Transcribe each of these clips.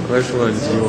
Casual Gio.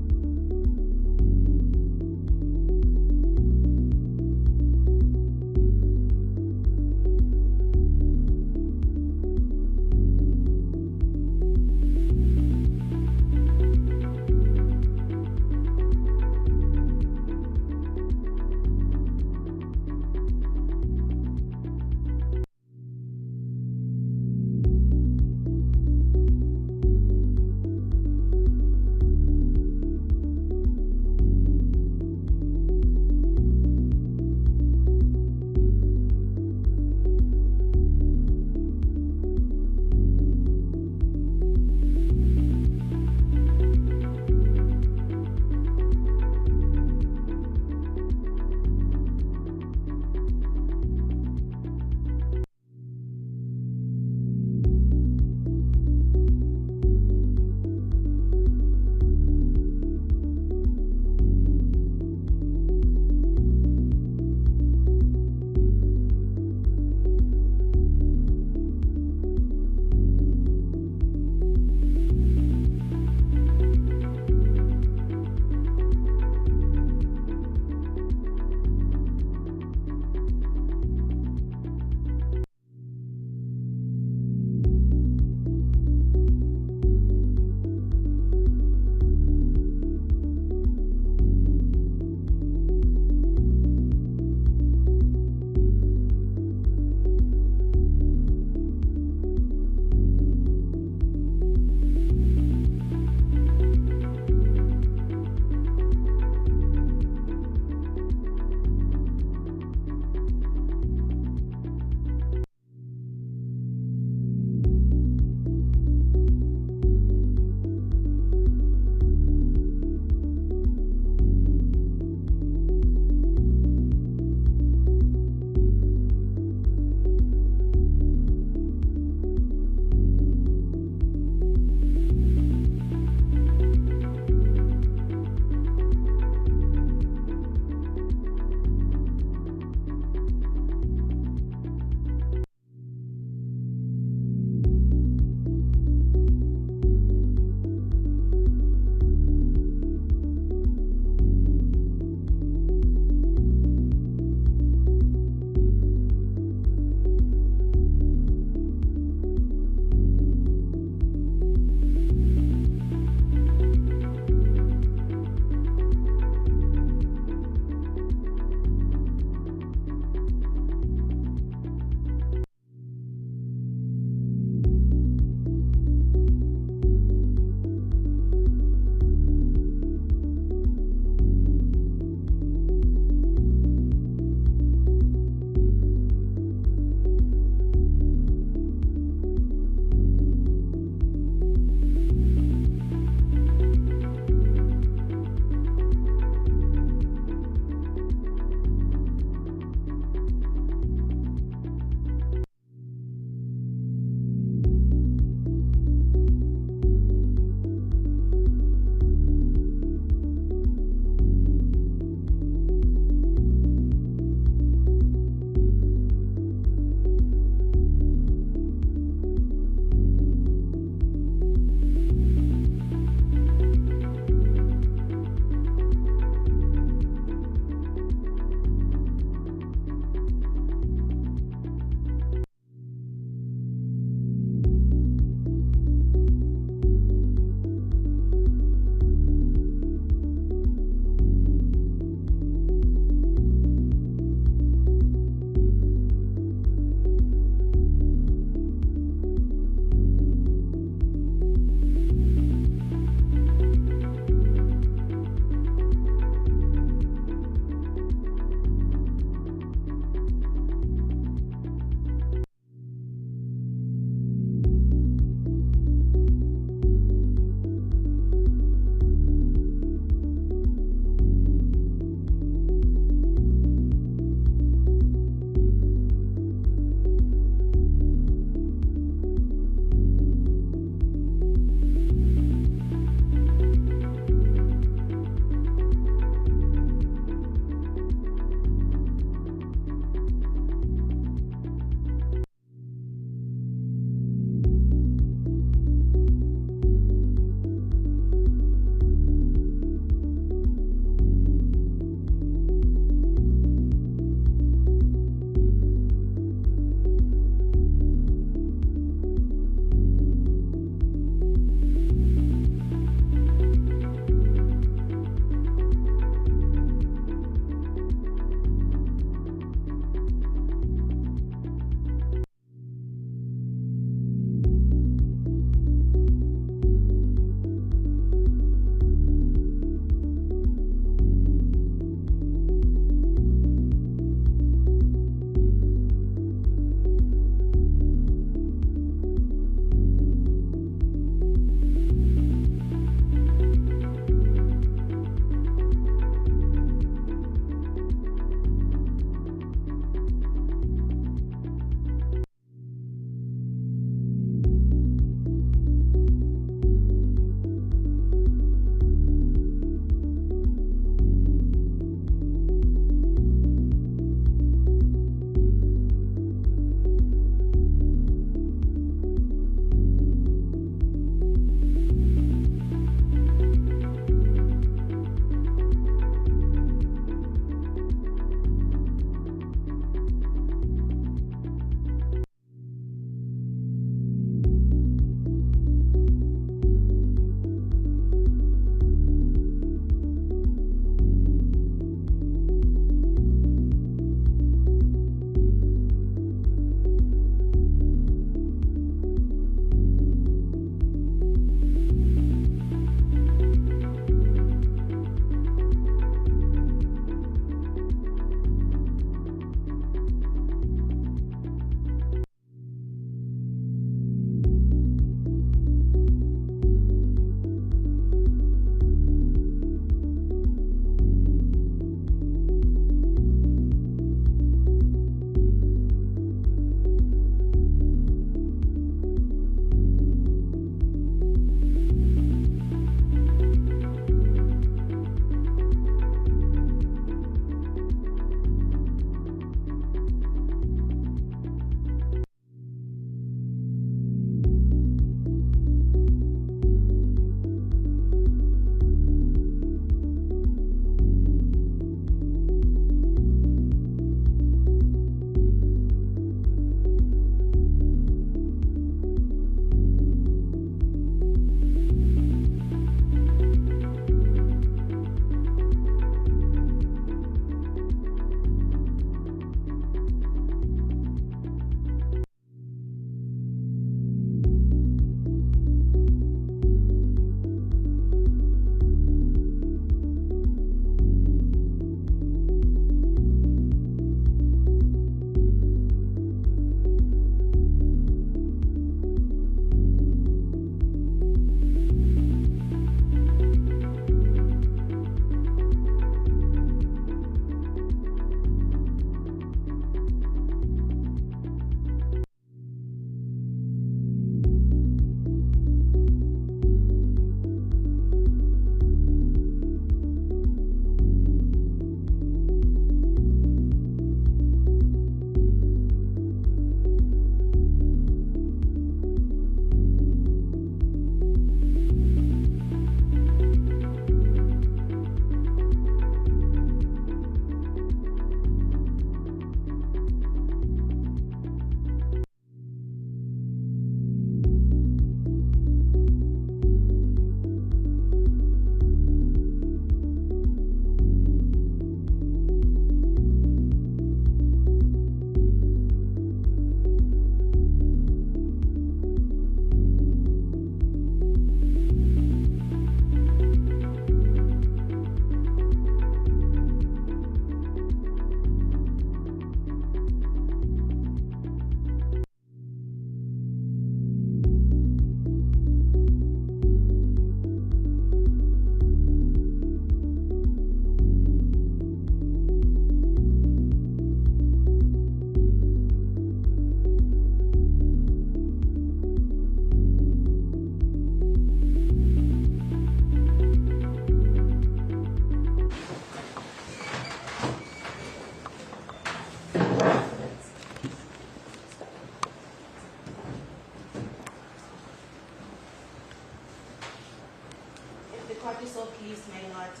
please may not to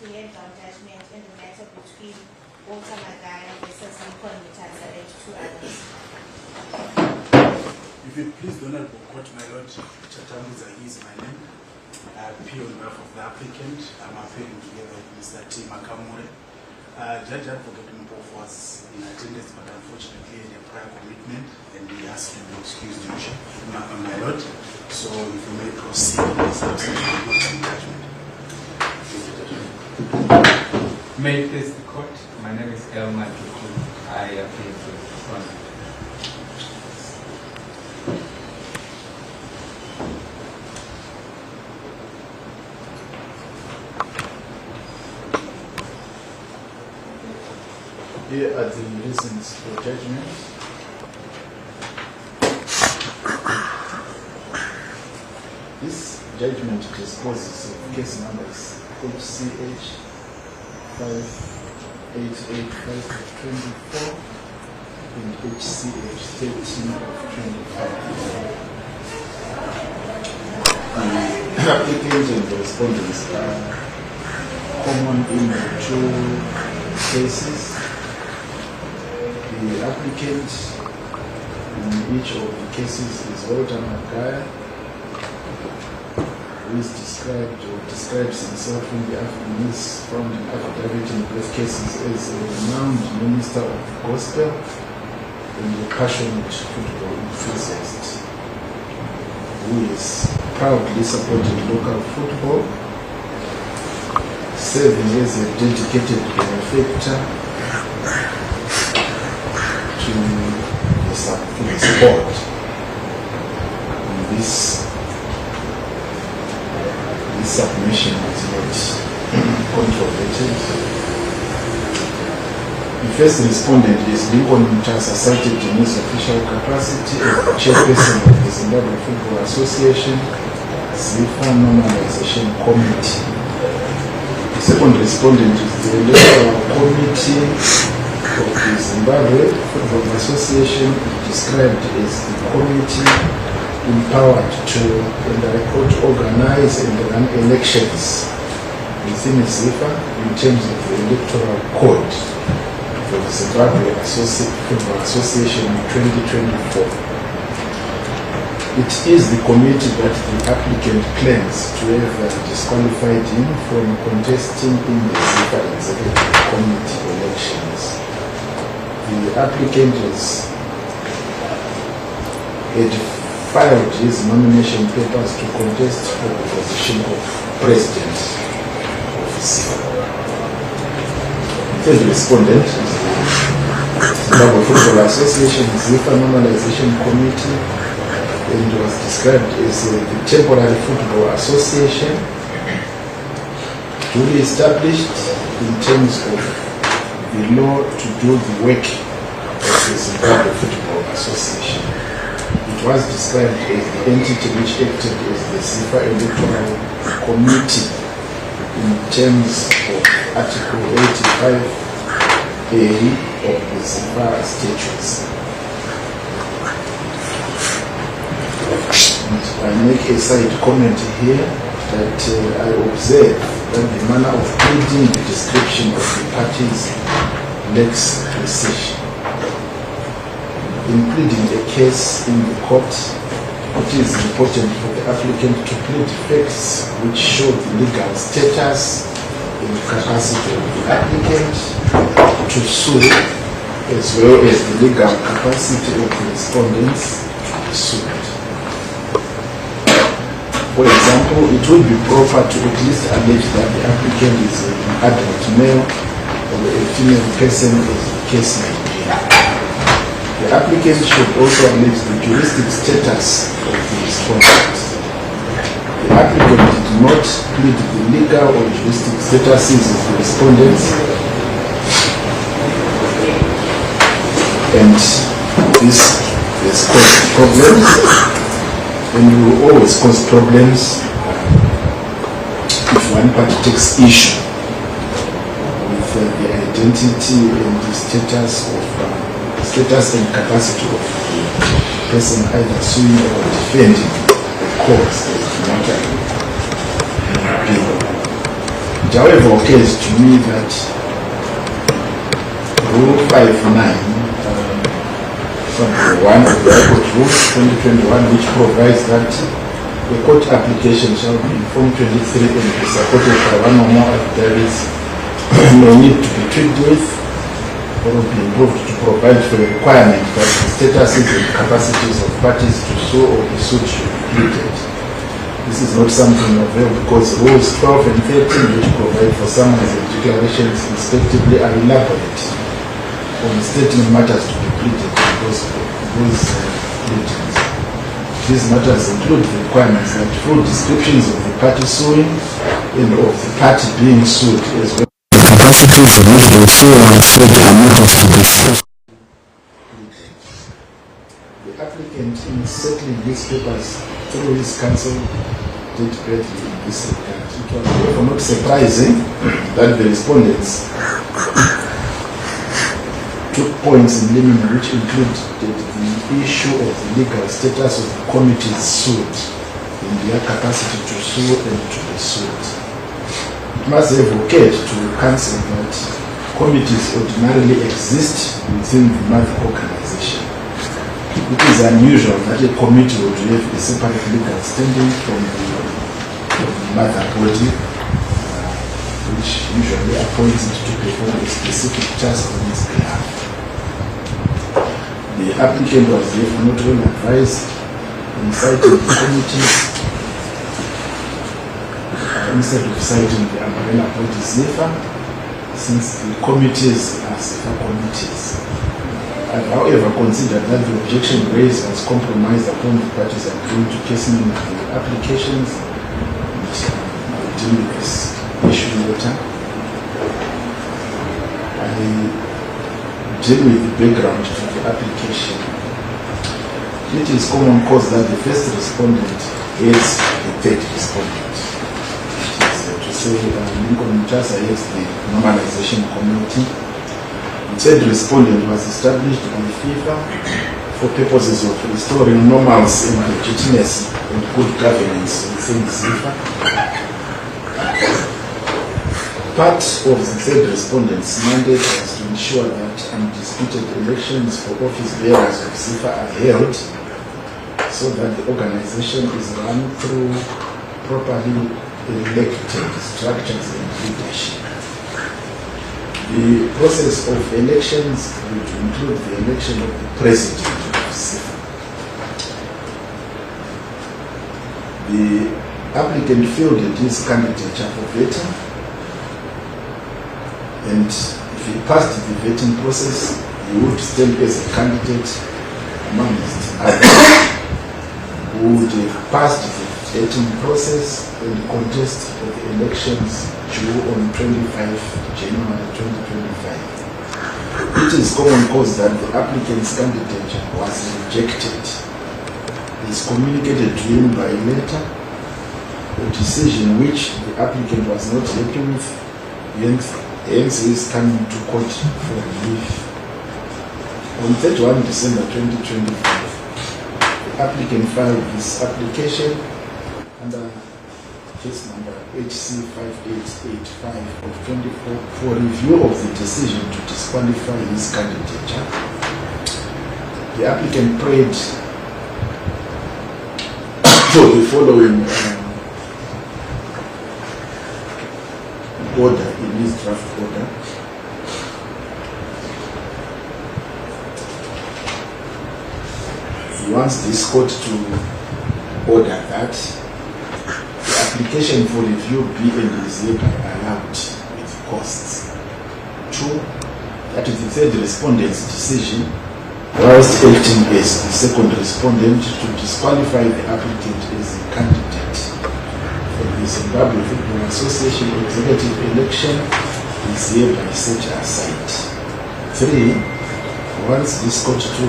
hand down judgment in the matter between Walter Magaya versus Lincoln Mutasa and two others. If you please do not quote my lord, Chatamuza is my name. I appeal on behalf of the applicant. I'm appealing together with Mr. T. Makamure. Judge Advocate Mpof was in attendance, but unfortunately had a prior commitment, and we asked him to excuse the issue, my lord. So if you may proceed with the substantive judgment. May it please the court. My name is Elman Tutu. I appeal to this one. Here are the reasons for judgment. This judgment disposes of case numbers HCH 5885/24 and HCH 13/25. The applicant and the respondents are common in the two cases. The applicant in each of the cases is Walter Magaya, who is described or describes himself in the affidavit found in affidavit in both cases as a renowned minister of the gospel and a passionate football enthusiast who is proudly supporting local football, serving as a dedicated benefactor to the sport. This submission is not controverted. The first respondent is Lincoln Mutasa, cited in his official capacity as the chairperson of the Zimbabwe Football Association Zifa Normalization Committee. The second respondent is the Electoral Committee of the Zimbabwe Football Association, described as the committee empowered to, and I quote, organize and run elections within Zifa in terms of the electoral code for the Zimbabwe Football Association in 2024. It is the committee that the applicant claims to have disqualified him from contesting in the Zifa Executive Committee elections. The applicant had filed his nomination papers to contest for the position of president of Zifa. The third respondent is the Zimbabwe Football Association Zifa Normalization Committee, and was described as the temporary football association duly established in terms of the law to do the work of the Zimbabwe Football Association. It was described as the entity which acted as the Zifa Electoral Committee in terms of Article 85A of the Zifa Statutes. I make a side comment here that I observe that the manner of pleading the description of the parties lacks precision. In pleading a case in the court, it is important for the applicant to plead facts which show the legal status and capacity of the applicant to sue, as well as the legal capacity of the respondents to be sued. For example, it would be proper to at least allege that the applicant is an adult male or a female person, as the case may be. The applicant should also allege the juristic status of the respondent. The applicant did not plead the legal or juristic statuses of the respondents, and this has caused problems. And you will always cause problems if one party takes issue with the identity and the status and capacity of the person either suing or defending the cause of the matter. however, occurs to me that Rule 59 from the 1 of the High Court Rule 2021, which provides that the court application shall be in Form 23 and be supported by one or more affidavits may need to be tweaked with or be improved to provide for the requirement that the statuses and capacities of parties to sue or be sued should be pleaded. This is not something novel because Rules 12 and 13, which provide for summons and declarations respectively, are elaborate on stating matters to be pleaded in those pleadings. These matters include the requirements that full descriptions of the party suing and of the party being sued, as well as the capacities of which the suer has said are matters to be sued. The applicant, in settling these papers through his counsel, did greatly in this regard. It was therefore not surprising that the respondents took points in limine which included the issue of the legal status of the committees sued in their capacity to sue and to be sued. It must have occurred to the council that committees ordinarily exist within the mother organization. It is unusual that a committee would have a separate legal standing from the mother body, which usually appoints it to perform a specific task on its behalf. The applicant was therefore not well advised in citing the committees instead of citing the umbrella body Zifa, since the committees are Zifa committees. I, however, consider that the objection raised was compromised upon the parties agreeing to casing the applications and deal with this issue later. I deal with the background to the application. It is common cause that the first respondent is the third respondent. To say Lincoln Mutasa is the normalization committee. The third respondent was established by FIFA for purposes of restoring normals and legitimacy and good governance within Zifa. Part of the third respondent's mandate was to ensure that undisputed elections for office bearers of Zifa are held so that the organization is run through properly elected structures and leadership. The process of elections would include the election of the president of Zifa. The applicant fielded his candidature for vetting, and if he passed the vetting process, he would stand as a candidate amongst others who would have passed the vetting process and contest for the elections due on 25 January 2025. It is common cause that the applicant's candidature was rejected. It is communicated to him by letter, a decision which the applicant was not happy with, hence he is coming to court for relief. On 31 December 2025, the applicant filed his application under case number HC5885 of 24 for review of the decision to disqualify his candidature. The applicant prayed for the following order in his draft order. He wants this court to order that the application for review be and is hereby allowed with costs. 2. That is the third respondent's decision, whilst acting as the second respondent, to disqualify the applicant as a candidate for the Zimbabwe Football Association executive election is hereby set aside. 3. Wants this court to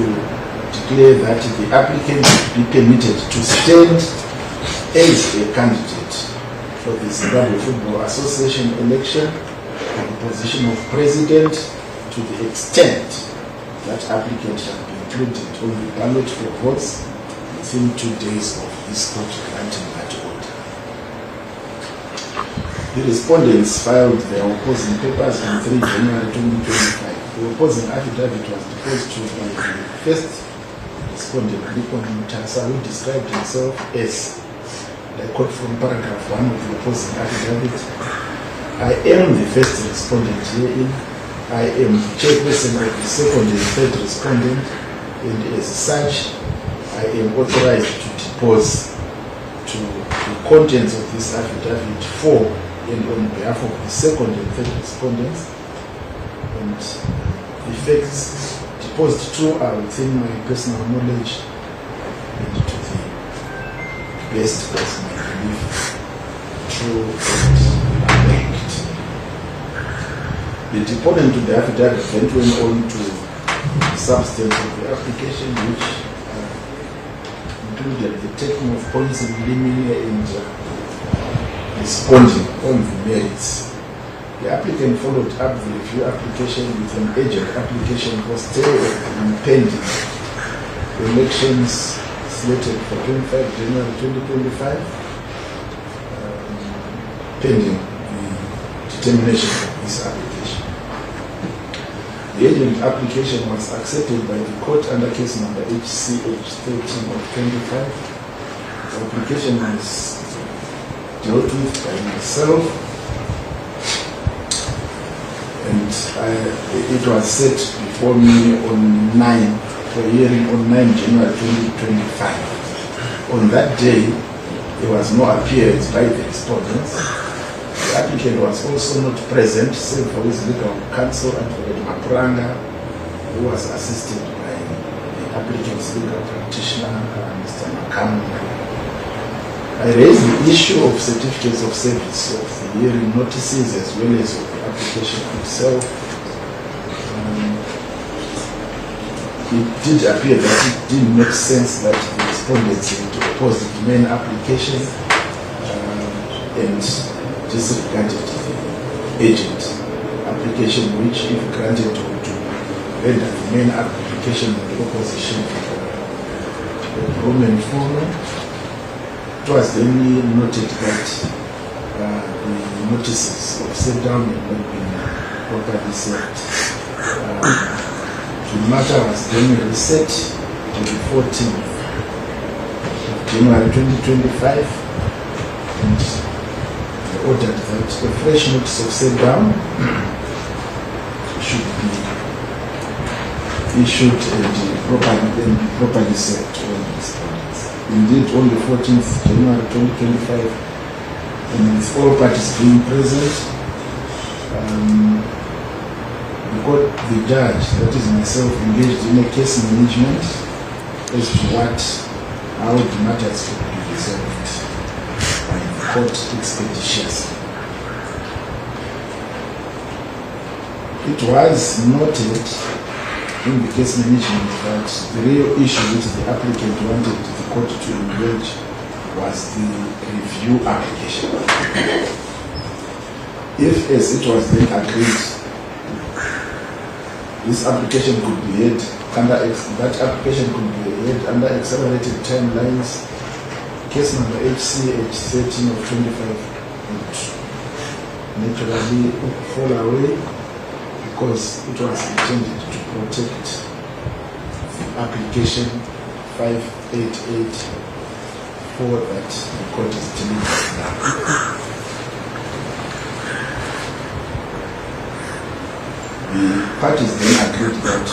declare that the applicant be permitted to stand as a candidate for the Zimbabwe Football Association election for the position of president to the extent that applicant shall be included on the ballot for votes within 2 days of this court granting that order. The respondents filed their opposing papers on 3 January 2025. The opposing affidavit was deposed by the first respondent, Lipon Mutasa, who described himself as, I quote from paragraph 1 of the opposing affidavit, I am the first respondent herein. I am the chairperson of the second and third respondent, and as such, I am authorized to depose to the contents of this affidavit for and on behalf of the second and third respondents, and the facts deposed to are within my personal knowledge and to the best of my belief, true and correct. The deponent to the affidavit then went on to the substance of the application, which included the taking of points in limine and responding on the merits. The applicant followed up the review application with an agent application for stay of the impending elections slated for 25 January 2025, pending the determination of this application. The agent application was accepted by the court under case number HCH 13 of 25. The application was dealt with by myself, and it was set before me on 9 for hearing on 9 January 2025. On that day, there was no appearance by the respondents. The applicant was also not present, save for his legal counsel, Advocate Mapranga, who was assisted by the applicant's legal practitioner, Mr. Magaya'S. I raised the issue of certificates of service of the hearing notices as well as of the application itself. It did appear that it didn't make sense that the respondents had opposed the main application and disregarded the agent application, which, if granted, would render the main application in the opposition to the Roman form. It was then noted that the notices of set down had not been properly served. The matter was then reset to the 14th of January 2025, and ordered that a fresh notice of set down should be issued and properly served to all respondents. Indeed, on the 14th January 2025, and with all parties being present, the judge, that is myself, engaged in a case management as to how the matters could be resolved by the court expeditiously. It was noted in the case management that the real issue which the applicant wanted the court to engage was the review application. If, as it was then agreed, this application could be had under accelerated timelines, case number HCH 13 of 25 would naturally fall away, because it was intended to protect the application 5884 that the court is dealing with now. The parties then agreed that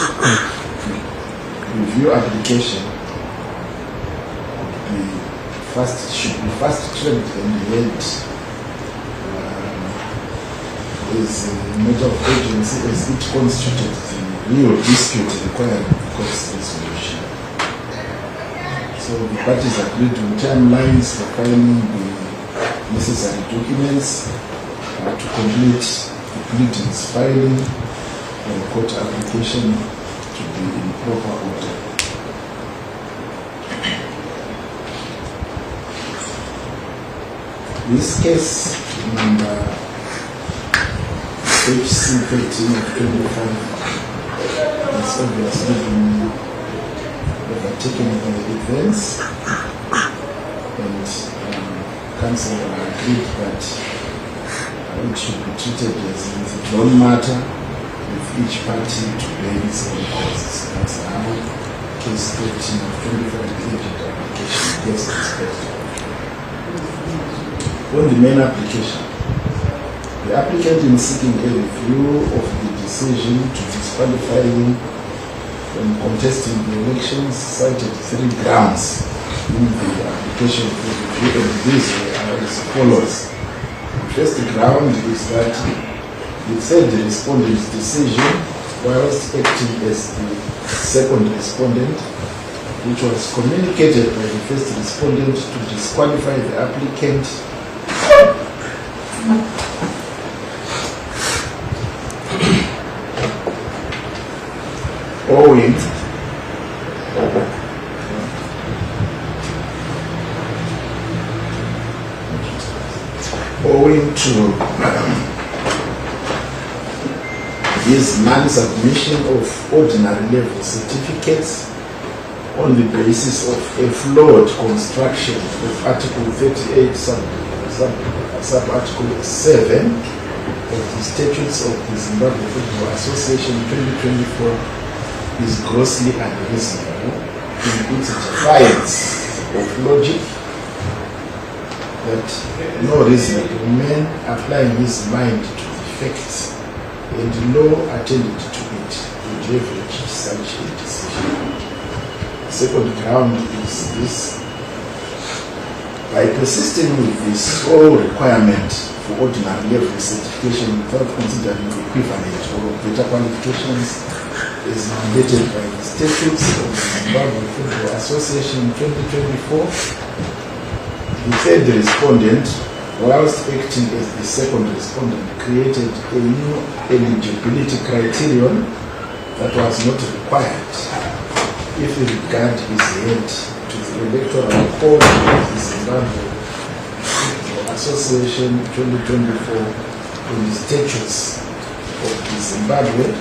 the review application should be fast-tracked and held as a matter of urgency, as it constituted the real dispute requiring the court's resolution. So the parties agreed on timelines for filing the necessary documents to complete the pleadings filing and the court application to be in proper order. This case number HC 13 of 25 is obviously been overtaken by the events, and counsel agreed that it should be treated as if it don't matter if each party to bear its own costs. That's how case 13 of 2048 application gets discussed. On the main application, the applicant in seeking a review of the decision to disqualify him when contesting the elections cited 3 grounds in the application for review, and these are as follows. The first ground is that the third respondent's decision, whilst acting as the second respondent, which was communicated by the first respondent to disqualify the applicant owing to his non-submission of ordinary level certificates on the basis of a flawed construction of Article 38 sub-Article 7 of the Statutes of the Zimbabwe Football Association 2024 is grossly unreasonable in its defiance of logic, that no reasonable man applying his mind to the facts and law attended to it would have reached such a decision. The second ground is this: by persisting with the sole requirement for ordinary level certification without considering equivalent or better qualifications is mandated by the Statutes of the Zimbabwe Football Association 2024, the third respondent, whilst acting as the second respondent, created a new eligibility criterion that was not required if regard is held to the Electoral Code of the Zimbabwe Football Association 2024 and the Statutes of the Zimbabwe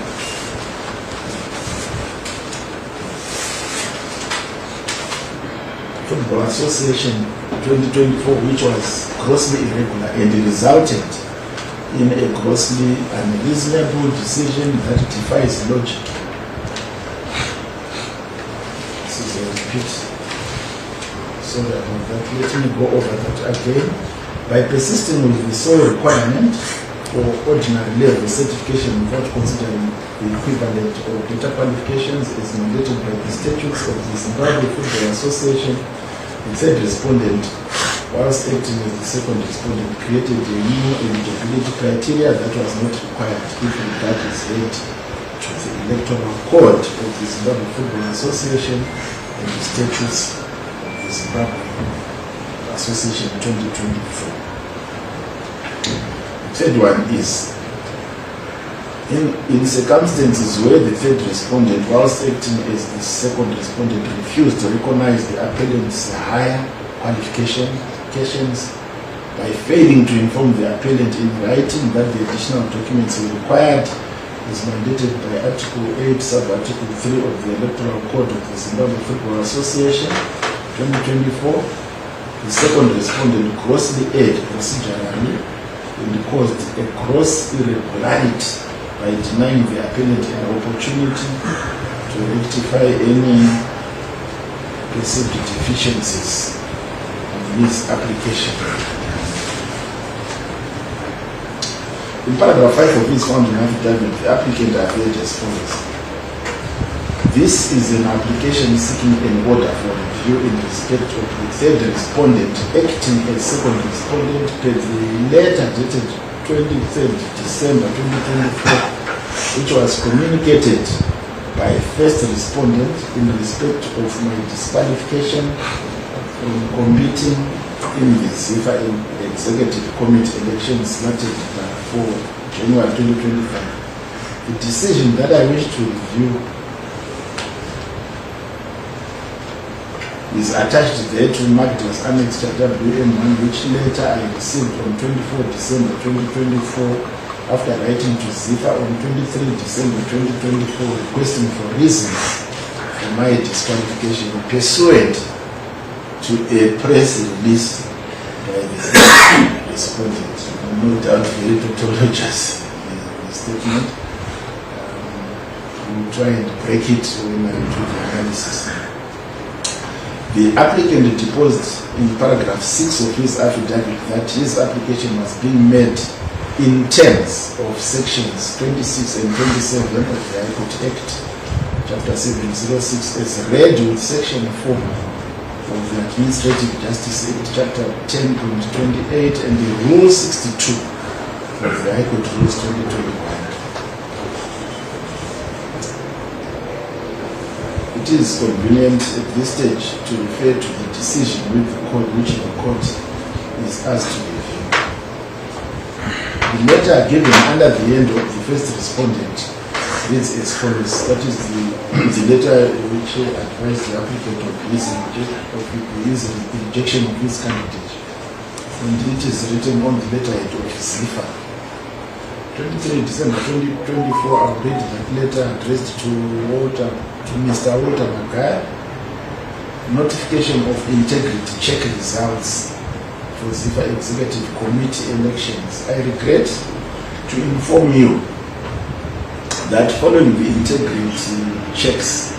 Football Association 2024, which was grossly irregular and resulted in a grossly unreasonable decision that defies logic. This is a repeat. Sorry about that. Let me go over that again. By persisting with the sole requirement for ordinary level certification without considering the equivalent or better qualifications as mandated by the Statutes of the Zimbabwe Football Association, the third respondent, whilst acting as the second respondent, created a new eligibility criteria that was not required if regard is held to the Electoral Code of the Zimbabwe Football Association and the Statutes of the Zimbabwe Association 2024. The third one is, in circumstances where the third respondent, whilst acting as the second respondent, refused to recognize the appellant's higher qualifications by failing to inform the appellant in writing that the additional documents were required as mandated by Article 8, sub-Article 3 of the Electoral Code of the Zimbabwe Football Association 2024, the second respondent grossly erred procedurally and caused a gross irregularity by denying the appellant an opportunity to rectify any perceived deficiencies of this application. In paragraph 5 of this founding affidavit, the applicant appeared as follows. This is an application seeking an order for review in respect of the third respondent acting as second respondent per the letter dated 23rd December 2024, which was communicated by first respondent in respect of my disqualification from competing in the Zifa Executive Committee elections slated for January 2025. The decision that I wish to review is attached there to Magaya'S Annexure WM1, which later I received on 24 December 2024 after writing to Zifa on 23 December 2024 requesting for reasons for my disqualification pursuant to a press release by the respondent. no doubt very tautologous statement. We'll try and break it when I do the analysis. The applicant deposed in paragraph 6 of his affidavit that his application was being made in terms of sections 26 and 27 of the High Court Act, Chapter 706, as read with section 4 of the Administrative Justice Act, Chapter 10.28, and the Rule 62 of the High Court Rules 2021. It is convenient at this stage to refer to the decision with the court which the court is asked to review. The letter given under the end of the first respondent reads as follows. That is the letter which advised the applicant of his rejection of his candidate. And it is written on the letterhead of Zifa. 23 December 2024, I read that letter addressed to Mr. Walter Magaya. Notification of integrity check results for Zifa Executive Committee elections. I regret to inform you that following the integrity checks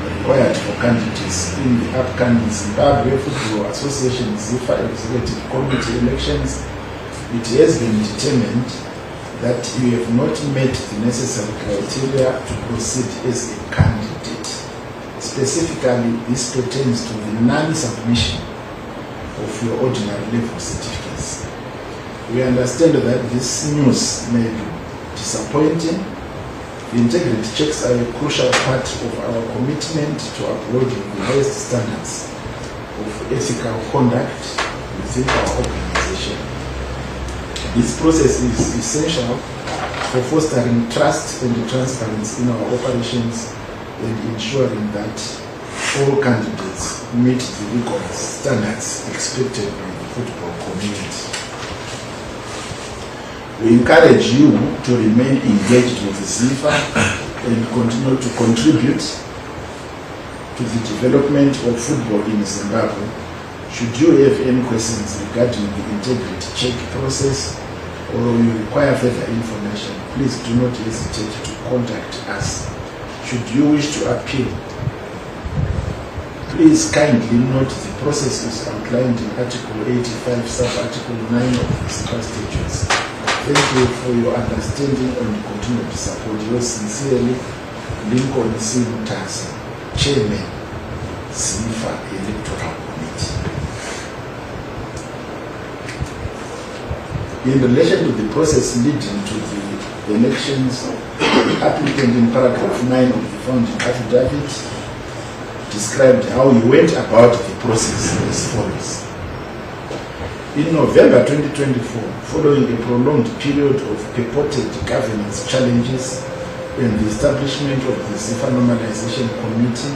required for candidates in the upcoming Zimbabwe Football Association Zifa Executive Committee elections, it has been determined that you have not met the necessary criteria to proceed as a candidate. Specifically, this pertains to the non-submission of your ordinary level certificates. We understand that this news may be disappointing. The integrity checks are a crucial part of our commitment to upholding the highest standards of ethical conduct within our organization. This process is essential for fostering trust and transparency in our operations and ensuring that all candidates meet the rigorous standards expected by the football community. We encourage you to remain engaged with Zifa and continue to contribute to the development of football in Zimbabwe. Should you have any questions regarding the integrity check process or you require further information, please do not hesitate to contact us. Should you wish to appeal, please kindly note the process is outlined in Article 85, Sub-Article 9 of the Zifa Statutes. Thank you for your understanding and continued support. Yours sincerely, Lincoln C. Mutasa, Chairman, Zifa Electoral Committee. In relation to the process leading to the elections, the applicant in paragraph 9 of the founding affidavit described how he went about the process as follows. In November 2024, following a prolonged period of purported governance challenges and the establishment of the Zifa Normalization Committee,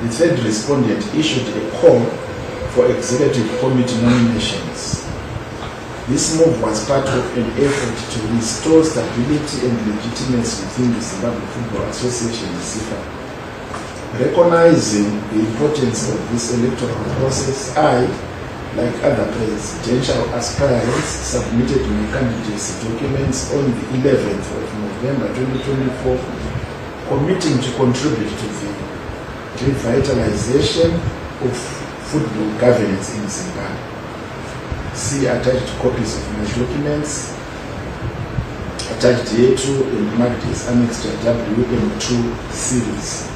the third respondent issued a call for executive committee nominations. This move was part of an effort to restore stability and legitimacy within the Zimbabwe Football Association, Zifa. Recognizing the importance of this electoral process, I, like other presidential aspirants, submitted my candidacy documents on the 11th of November 2024, committing to contribute to the revitalization of football governance in Zimbabwe. See attached copies of my documents, attached here to and marked as Annex WM2 series.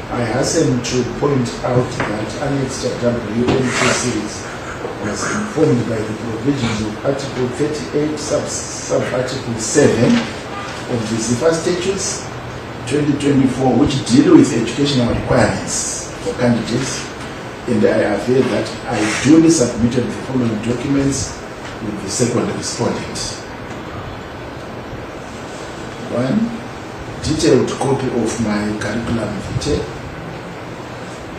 I hasten to point out that Annex WM2 series was informed by the provisions of Article 38, sub-Article 7 of the Zifa Statutes 2024, which deal with educational requirements for candidates, and I aver that I duly submitted the following documents with the second respondent. 1. Detailed copy of my curriculum vitae.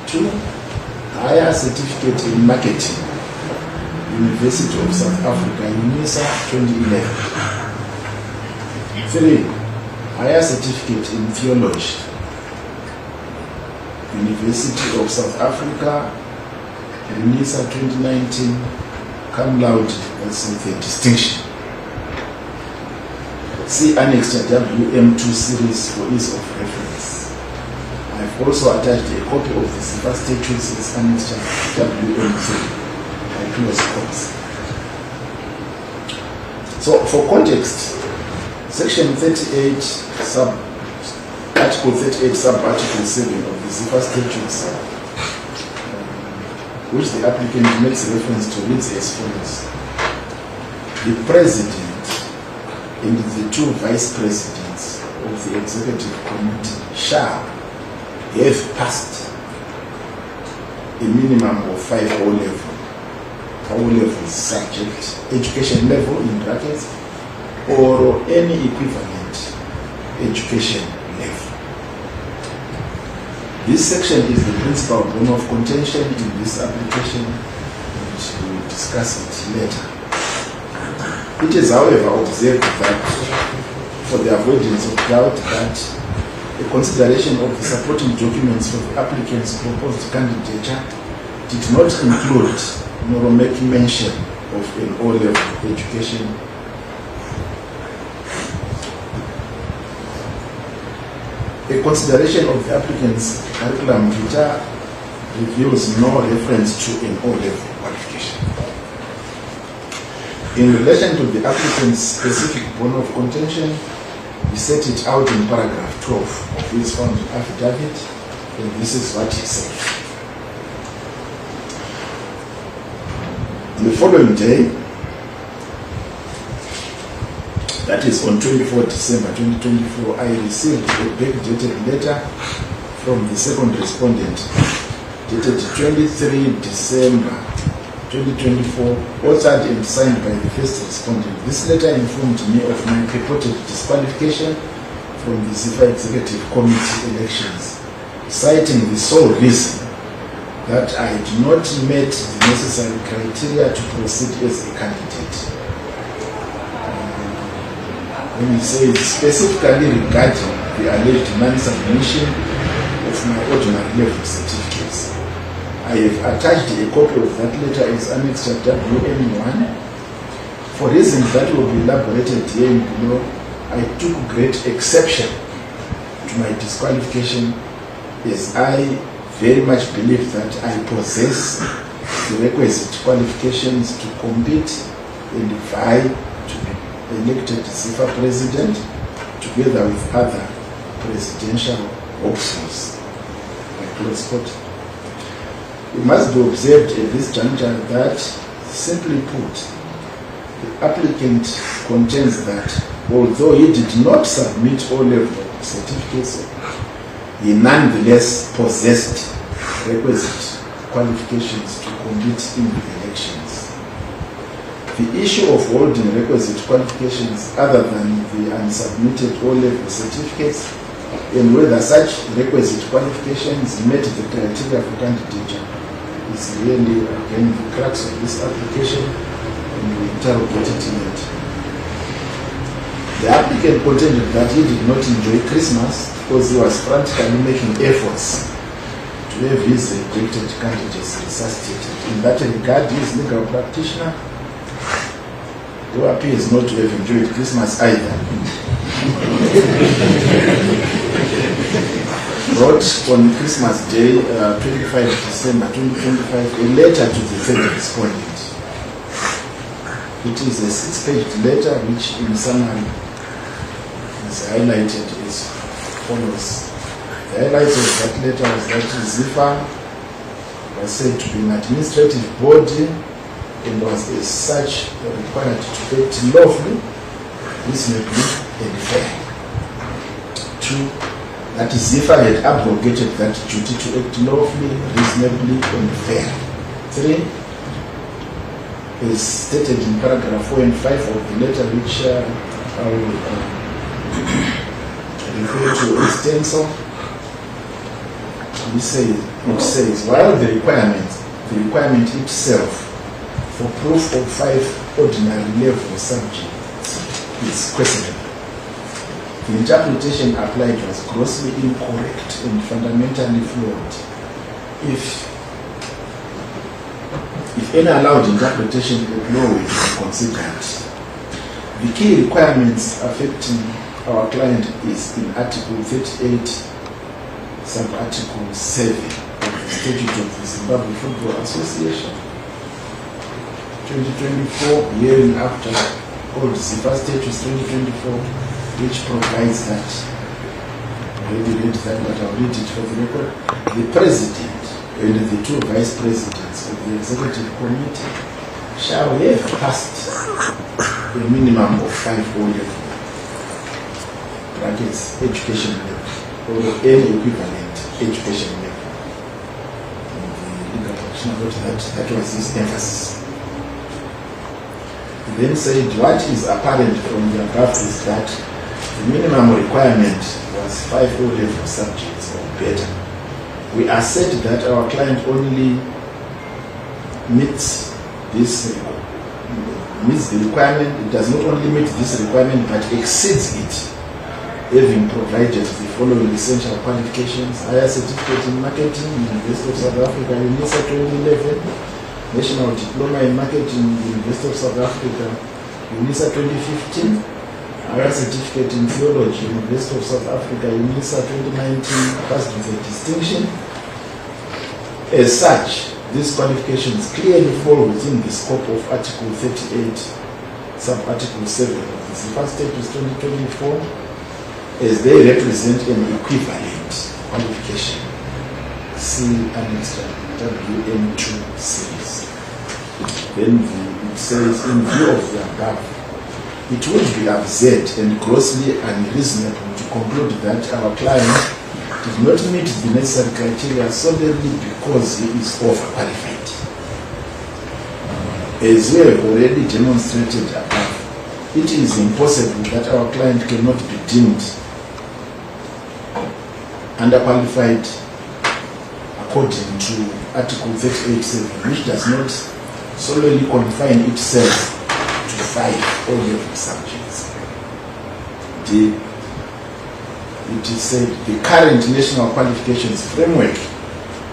2. Higher certificate in marketing, University of South Africa, UNISA 2011. 3. Higher certificate in theology, University of South Africa, UNISA 2019, cum laude, that's with a distinction. See Annex WM2 series for ease of reference. I've also attached a copy of the Zifa statutes as Annex WM3. I close quotes. So for context, Section 38 Article 38 sub-article 7 of the Zifa statutes, which the applicant makes reference to, reads as follows. The President and the two Vice Presidents of the Executive Committee shall have passed a minimum of 5 O-level subject, education level in brackets, or any equivalent education level. This section is the principal bone of contention in this application, which we will discuss it later. It is, however, observed that, for the avoidance of doubt, that a consideration of the supporting documents for the applicant's proposed candidature did not include nor make mention of an O-level education. A consideration of the applicant's curriculum vitae reveals no reference to an O-level qualification. In relation to the applicant's specific bone of contention, he set it out in paragraph 12 of his found affidavit, and this is what he said. The following day, that is on 24 December 2024, I received a backdated letter from the second respondent, dated 23 December 2024, authored and signed by the first respondent. This letter informed me of my purported disqualification from the Zifa Executive Committee elections, citing the sole reason that I had not met the necessary criteria to proceed as a candidate. When he says specifically regarding the alleged non-submission of my ordinary level certificates, I have attached a copy of that letter as Annex WM1. For reasons that will be elaborated here and below, I took great exception to my disqualification, as I very much believe that I possess the requisite qualifications to compete and vie to be elected Zifa President together with other presidential options. Close quote. It must be observed at this juncture that, simply put, the applicant contends that although he did not submit O-level certificates, he nonetheless possessed requisite qualifications to compete in the elections. The issue of holding requisite qualifications other than the unsubmitted O-level certificates and whether such requisite qualifications met the criteria for candidature is really, again, the crux of this application, and we interrogate it in it. The applicant contended that he did not enjoy Christmas because he was frantically making efforts to have his rejected candidates resuscitated. In that regard, his legal practitioner, who appears not to have enjoyed Christmas either, wrote on Christmas Day, 25 December 2025, a letter to the third respondent. It is a 6-page letter which, in summary, is highlighted as follows. The highlights of that letter was that Zifa was said to be an administrative body and was as such required to act lawfully, reasonably, and fair. 2. That Zifa had abrogated that duty to act lawfully, reasonably, and fair. 3. Is stated in paragraph 4 and 5 of the letter, which I will refer to extensor. It says, while the requirement itself for proof of 5 ordinary level subjects is questionable, the interpretation applied was grossly incorrect and fundamentally flawed. If any allowed interpretation of law is considered, The key requirements affecting our client is in Article 38, Sub-Article 7 of the Statute of the Zimbabwe Football Association, 2024, hearing after old Zifa Statutes 2024, which provides that, I already read that, but I'll read it for the record. The President and the 2 Vice Presidents of the Executive Committee shall have passed a minimum of 5 O-level brackets education level or any equivalent education level. In the legal action about that was his emphasis. He then said what is apparent from the above is that the minimum requirement was 5 O-level subjects or better. We assert that our client only meets the requirement. It does not only meet this requirement but exceeds it, having provided the following essential qualifications: higher certificate in marketing, University of South Africa, UNISA 2011, National Diploma in Marketing, University of South Africa, UNISA 2015, higher certificate in theology, University of South Africa, UNISA 2019, passed with a distinction. As such, these qualifications clearly fall within the scope of Article 38, Sub-Article 7 of the Zifa Statutes 2024, as they represent an equivalent qualification. See Annex WM2 series. Then it says, in view of the above, it would be absurd and grossly unreasonable to conclude that our client did not meet the necessary criteria solely because he is overqualified. As we have already demonstrated above, it is impossible that our client cannot be deemed underqualified according to Article 38.7, which does not solely confine itself to 5 O-level subjects. It is said the current national qualifications framework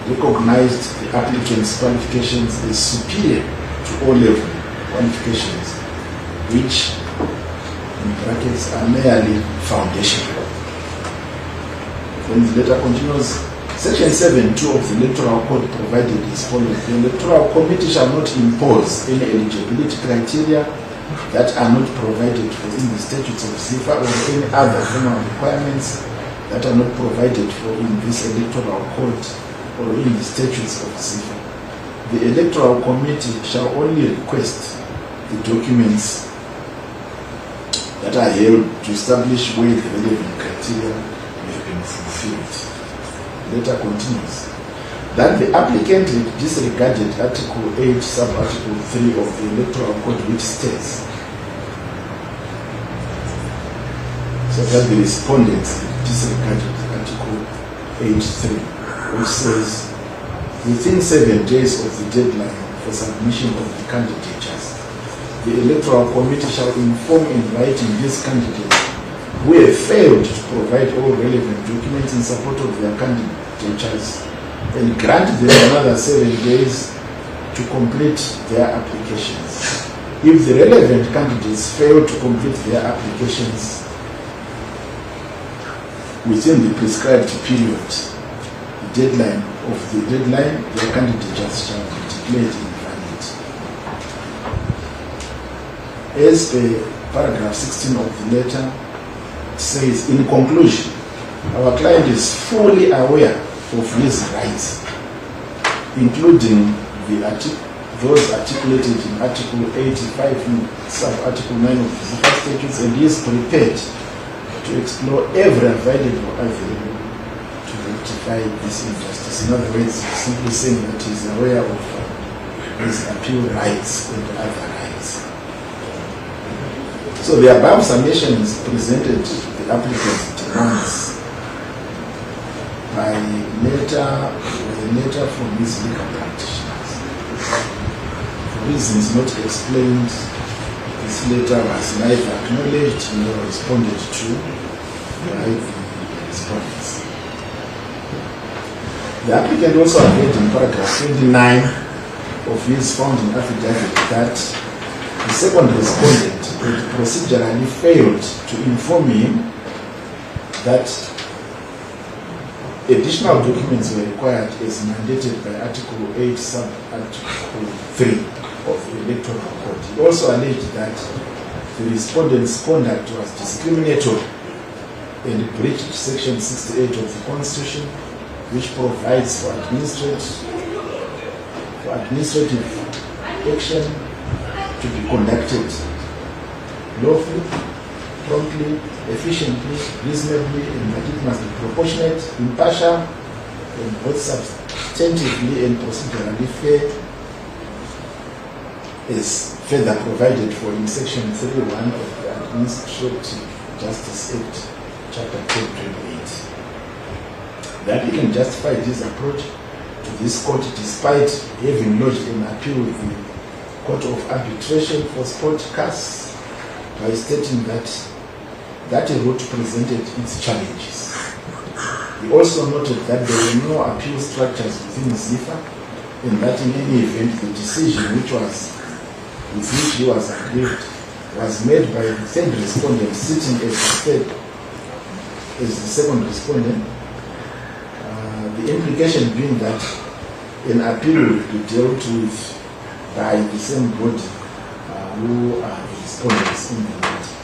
recognized the applicant's qualifications as superior to O-level qualifications, which in brackets are merely foundational. When the letter continues, Section 7.2 of the Electoral Code provided as follows: the Electoral Committee shall not impose any eligibility criteria that are not provided for in the statutes of Zifa or any other formal requirements that are not provided for in this Electoral Code or in the statutes of Zifa. The Electoral Committee shall only request the documents that are held to establish where the relevant criteria have been fulfilled. Letter continues that the applicant disregarded Article 8, Sub-Article 3 of the Electoral Code, which states so that the respondents disregarded Article 8.3, which says within 7 days of the deadline for submission of the candidatures, the Electoral Committee shall inform in writing these candidates who have failed to provide all relevant documents in support of their candidatures and grant them another 7 days to complete their applications. If the relevant candidates fail to complete their applications within the prescribed period, their candidatures shall be declared invalid. As per paragraph 16 of the letter says, in conclusion, our client is fully aware of his rights, including those articulated in Article 85, Sub-Article 9 of the Zifa Statutes, and he is prepared to explore every available avenue to rectify this injustice. In other words, simply saying that he is aware of his appeal rights and other rights. So the above summations presented the applicant's demands by letter from his legal practitioners. For reasons not explained, this letter was neither acknowledged nor responded to by the respondents. The applicant also agreed in paragraph 29 of his founding affidavit that The second respondent had procedurally failed to inform him that additional documents were required as mandated by Article 8, Sub-Article 3 of the Electoral Code. He also alleged that the respondent's conduct was discriminatory and breached Section 68 of the Constitution, which provides for administrative action to be conducted lawfully, promptly, efficiently, reasonably, and that it must be proportionate, impartial, and both substantively and procedurally fair, is further provided for in Section 31 of the Administrative Justice Act, Chapter 1028. The applicant justified his approach to this court despite having lodged an appeal with the Court of Arbitration for Sport cases by stating that a route presented its challenges. He also noted that there were no appeal structures within Zifa, and that in any event the decision with which he was aggrieved was made by the third respondent sitting as the second respondent. The implication being that an appeal will be dealt with by the same body who are the respondents in the matter.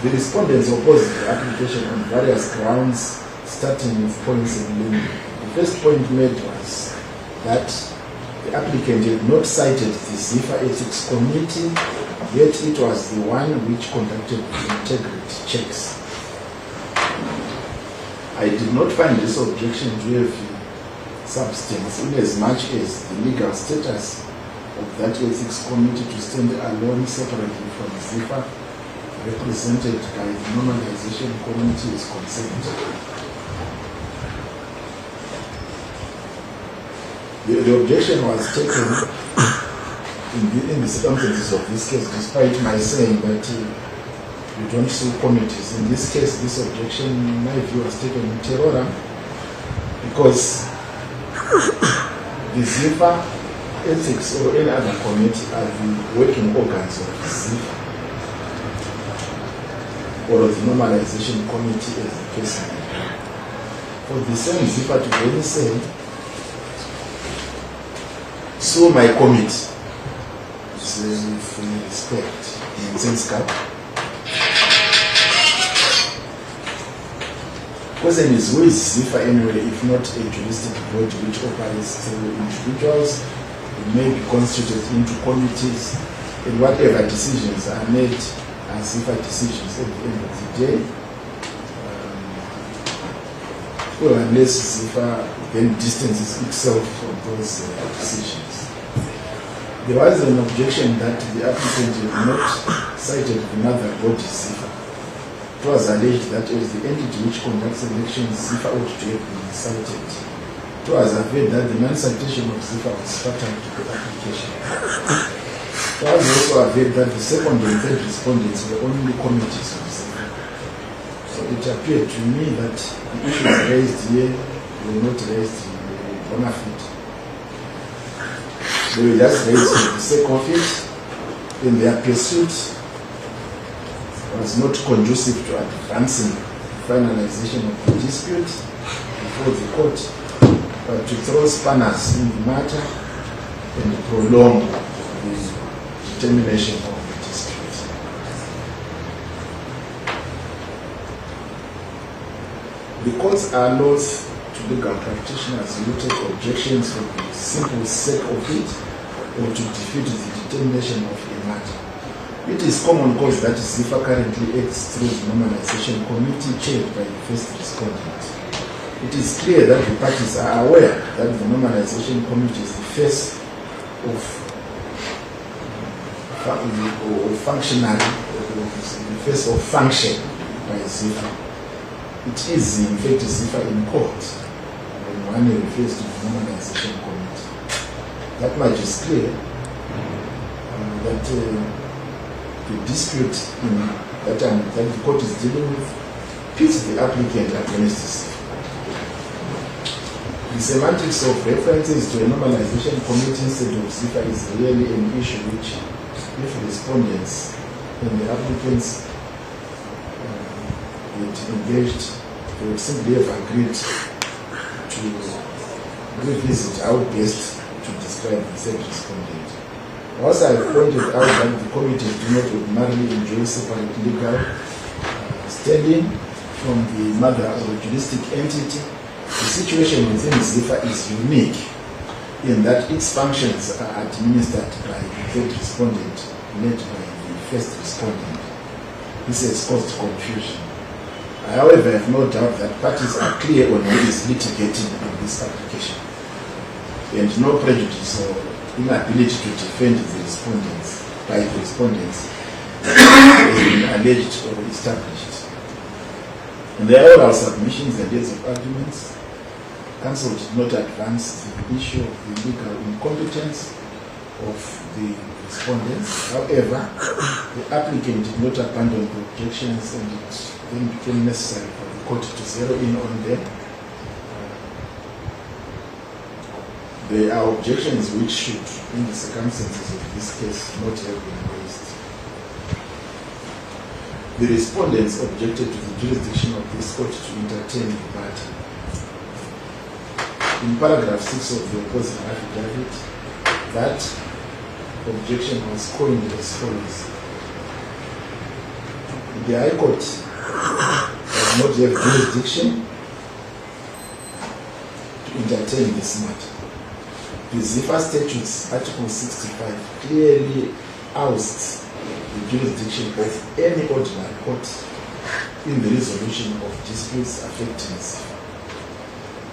The respondents opposed the application on various grounds, starting with points and limit. The first point made was that the applicant had not cited the Zifa Ethics Committee, yet it was the one which conducted the integrity checks. I did not find this objection to have substance in as much as the legal status of that ethics committee to stand alone separately from Zifa, represented by the normalization committee, is concerned. The objection was taken in the circumstances of this case, despite my saying that we don't sue committees. In this case, this objection, in my view, was taken in terror because the Zifa ethics or any other committee are the working organs of the Zifa or of the normalization committee as the case may be. For the same Zifa to really say, sue my committee, with respect, in sense cap. Question is, who is Zifa anyway, if not a juristic body which operates through individuals? It may be constituted into committees, and whatever decisions are made are Zifa decisions at the end of the day. Well, unless Zifa then distances itself from those decisions. There was an objection that the applicant had not cited another body, Zifa. It was alleged that as the entity which conducts elections, Zifa ought to have been cited. It was averred that the non-citation of Zifa was fatal to the application. It was also averred that the second and third respondents were only committees of Zifa. So it appeared to me that the issues raised here were not raised bona fide. They were just raised for the sake of it, and their pursuit was not conducive to advancing the finalization of the dispute before the court, but to throw spanners in the matter and prolong the determination of the dispute. The courts are loath to legal practitioners who take objections for the simple sake of it or to defeat the determination of a matter. It is common cause that Zifa currently acts through the normalization committee chaired by the first respondent. It is clear that the parties are aware that the normalization committee is the face of functionary, the face of function by Zifa. It is in fact Zifa in court when one refers to the normalization committee. That much is clear that the dispute that the court is dealing with pits the applicant against Zifa. The semantics of references to a normalization committee instead of Zifa is really an issue which, if respondents and the applicants get engaged, they would simply have agreed to revisit how best to describe the said respondent. Also, I pointed out that the committees do not ordinarily enjoy separate legal standing from the mother or juristic entity. The situation within Zifa is unique in that its functions are administered by the third respondent, led by the first respondent. This has caused confusion. I, however, have no doubt that parties are clear on who is litigating in this application, and no prejudice or inability to defend the respondents by the respondents has been alleged or established. In their oral submissions and days of arguments, Counsel did not advance the issue of the legal incompetence of the respondents. However, the applicant did not abandon the objections, and it then became necessary for the court to zero in on them. There are objections which should, in the circumstances of this case, not have been raised. The respondents objected to the jurisdiction of this court to entertain the matter. In paragraph 6 of the opposing affidavit, that objection was coined as follows: the High Court does not have jurisdiction to entertain this matter. The Zifa Statutes, Article 65, clearly ousts the jurisdiction of any ordinary court in the resolution of disputes affecting Zifa.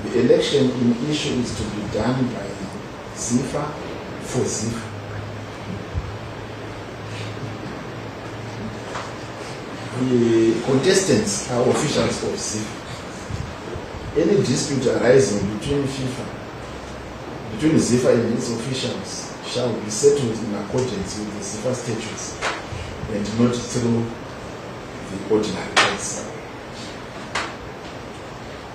The election in issue is to be done by Zifa for Zifa. The contestants are officials of Zifa. Any dispute arising between Zifa and its officials shall be settled in accordance with the Zifa statutes and not through the ordinary courts.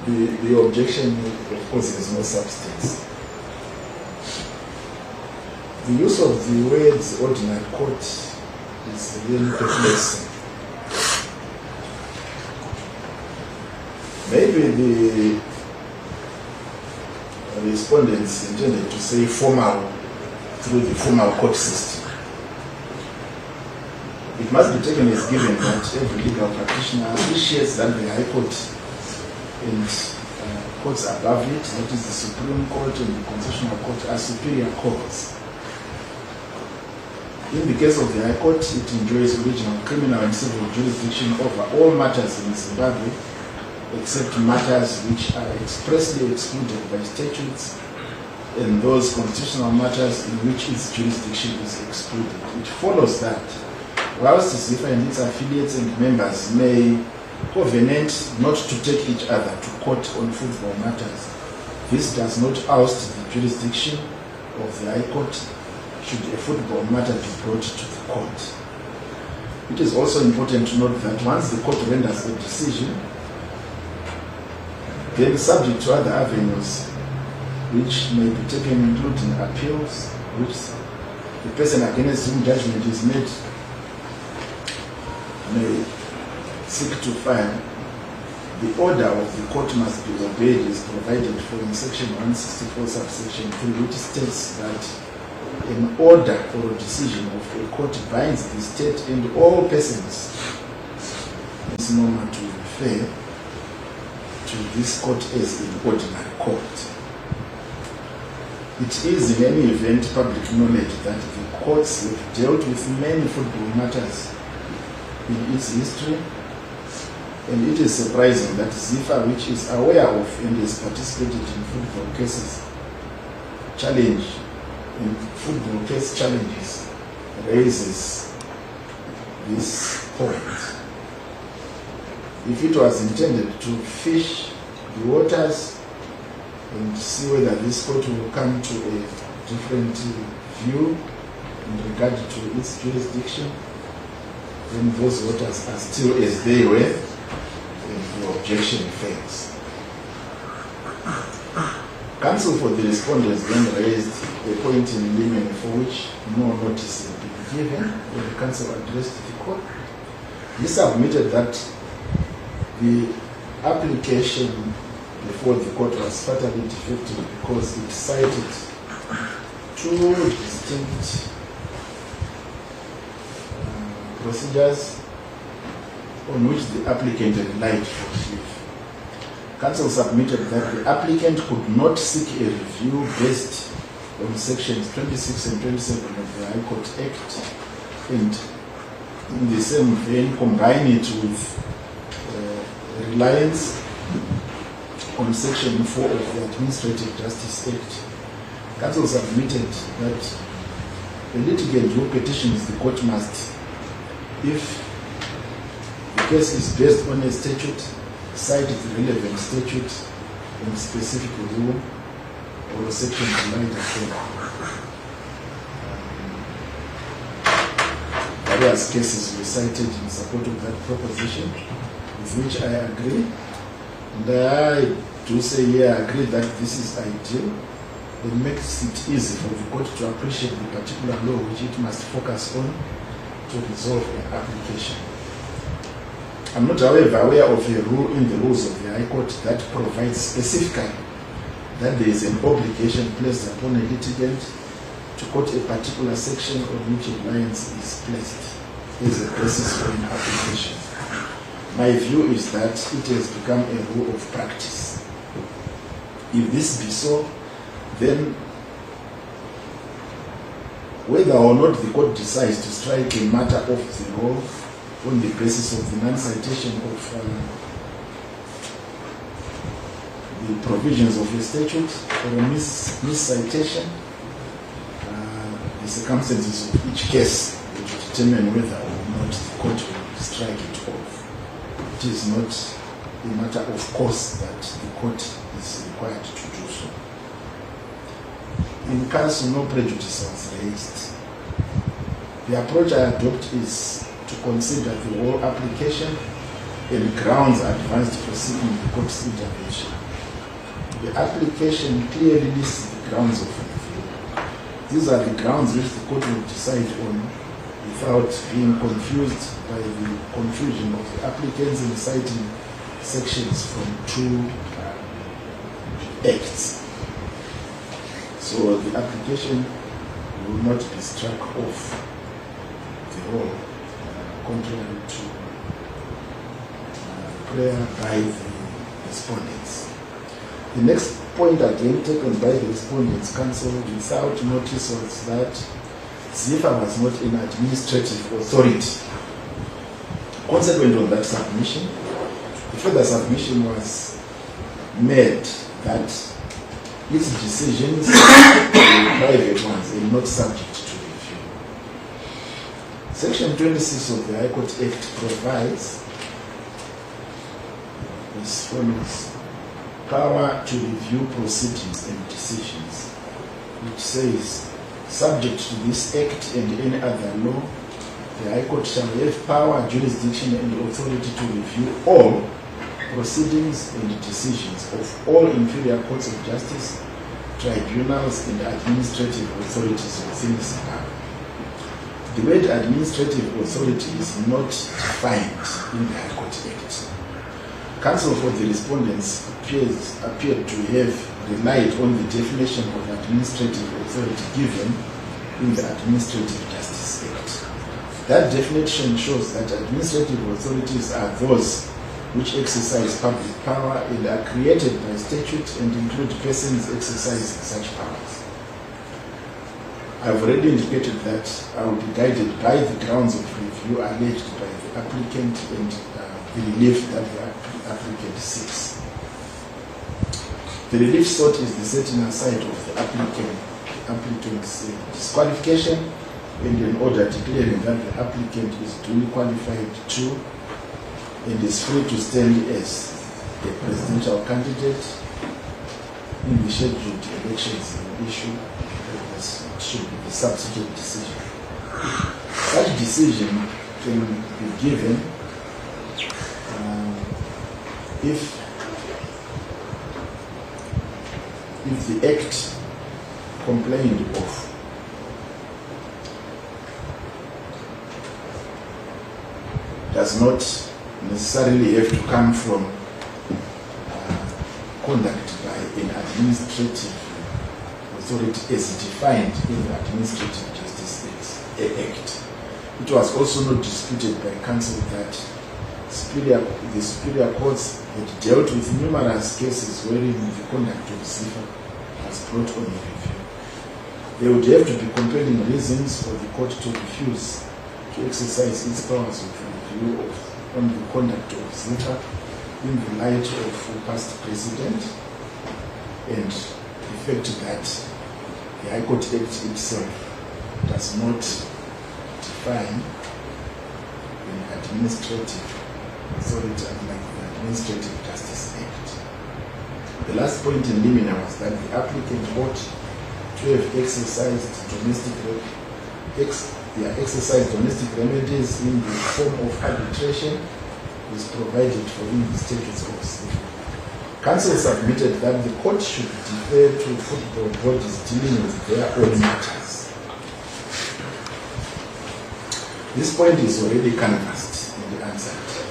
The objection, of course, has no substance. The use of the words ordinary court is really perplexing. Maybe the respondents intended to say formal through the formal court system. It must be taken as given that every legal practitioner appreciates that the High Court and courts above it, that is the Supreme Court and the Constitutional Court, are superior courts. In the case of the High Court, it enjoys original criminal and civil jurisdiction over all matters in Zimbabwe, except matters which are expressly excluded by statutes and those constitutional matters in which its jurisdiction is excluded. It follows that whilst Zifa and its affiliates and members may covenant not to take each other to court on football matters, this does not oust the jurisdiction of the High Court should a football matter be brought to the court. It is also important to note that once the court renders a decision, then subject to other avenues which may be taken, including appeals, which the person against whom judgment is made may seek to file. The order of the court must be obeyed is provided for in section 164 subsection 3, which states that an order or a decision of a court binds the state and all persons. It's normal to refer to this court as an ordinary court. It is in any event public knowledge that the courts have dealt with many football matters in its history, and it is surprising that Zifa, which is aware of and has participated in football cases, raises this point. If it was intended to fish the waters and see whether this court will come to a different view in regard to its jurisdiction, then those waters are still as they were, and the objection fails. Counsel for the respondents then raised a point in limine for which no notice had been given when the counsel addressed the court. He submitted that the application before the court was fatally defective because it cited two distinct procedures on which the applicant relied for relief. Counsel submitted that the applicant could not seek a review based on sections 26 and 27 of the High Court Act, and in the same vein combine it with reliance on section 4 of the Administrative Justice Act. Counsel submitted that a litigant who petitions the court must, if the case is based on a statute, cite the relevant statute and specific rule or section relied upon. Various cases were cited in support of that proposition, with which I agree. And I do say, yeah, I agree that this is ideal. It makes it easy for the court to appreciate the particular law which it must focus on to resolve an application. I'm not, however, aware of a rule in the rules of the High Court that provides specifically that there is an obligation placed upon a litigant to quote a particular section on which a reliance is placed as a basis for an application. My view is that it has become a rule of practice. If this be so, then whether or not the court decides to strike a matter off the law on the basis of the non-citation of the provisions of the statute or a miscitation, the circumstances of each case will determine whether or not the court will strike it off. It is not a matter of course that the court is required to do so. In counsel, no prejudice was raised. The approach I adopt is to consider the whole application and grounds advanced for seeking the court's intervention. The application clearly lists the grounds of review. These are the grounds which the court will decide on without being confused by the confusion of the applicants in citing sections from two acts. So the application will not be struck off the whole, contrary to prayer by the respondents. The next point again taken by the respondents' counsel without notice was that Zifa was not an administrative authority. Consequent on that submission, the further submission was made that its decisions were private ones and not subject to review. Section 26 of the High Court Act provides as follows: power to review proceedings and decisions, which says, subject to this Act and any other law, the High Court shall have power, jurisdiction, and authority to review all proceedings and decisions of all inferior courts of justice, tribunals, and administrative authorities within its power. The word administrative authority is not defined in the High Court Act. Counsel for the respondents appeared to have relied on the definition of administrative authority given in the Administrative Justice Act. That definition shows that administrative authorities are those which exercise public power and are created by statute and include persons exercising such powers. I've already indicated that I will be guided by the grounds of review alleged by the applicant and the relief that the applicant seeks. The relief sought is the setting aside of the applicant's disqualification and an order declaring that the applicant is duly qualified to and is free to stand as a presidential candidate in the scheduled elections in issue. That should be the subsequent decision. Such decision can be given if if the act complained of does not necessarily have to come from conduct by an administrative authority as defined in the Administrative Justice Act. It was also not disputed by counsel that the superior courts had dealt with numerous cases wherein the conduct of Zifa was brought on review. There would have to be compelling reasons for the court to refuse to exercise its powers of review on the conduct of Zifa in the light of past precedent and the fact that the High Court Act itself does not define an administrative authority unlike the Administrative Justice Act. The last point in limina was that the applicant ought to have exercised domestic remedies in the form of arbitration is provided for in the statutes of Zifa. Counsel submitted that the court should defer to football bodies dealing with their own matters. This point is already canvassed and answered.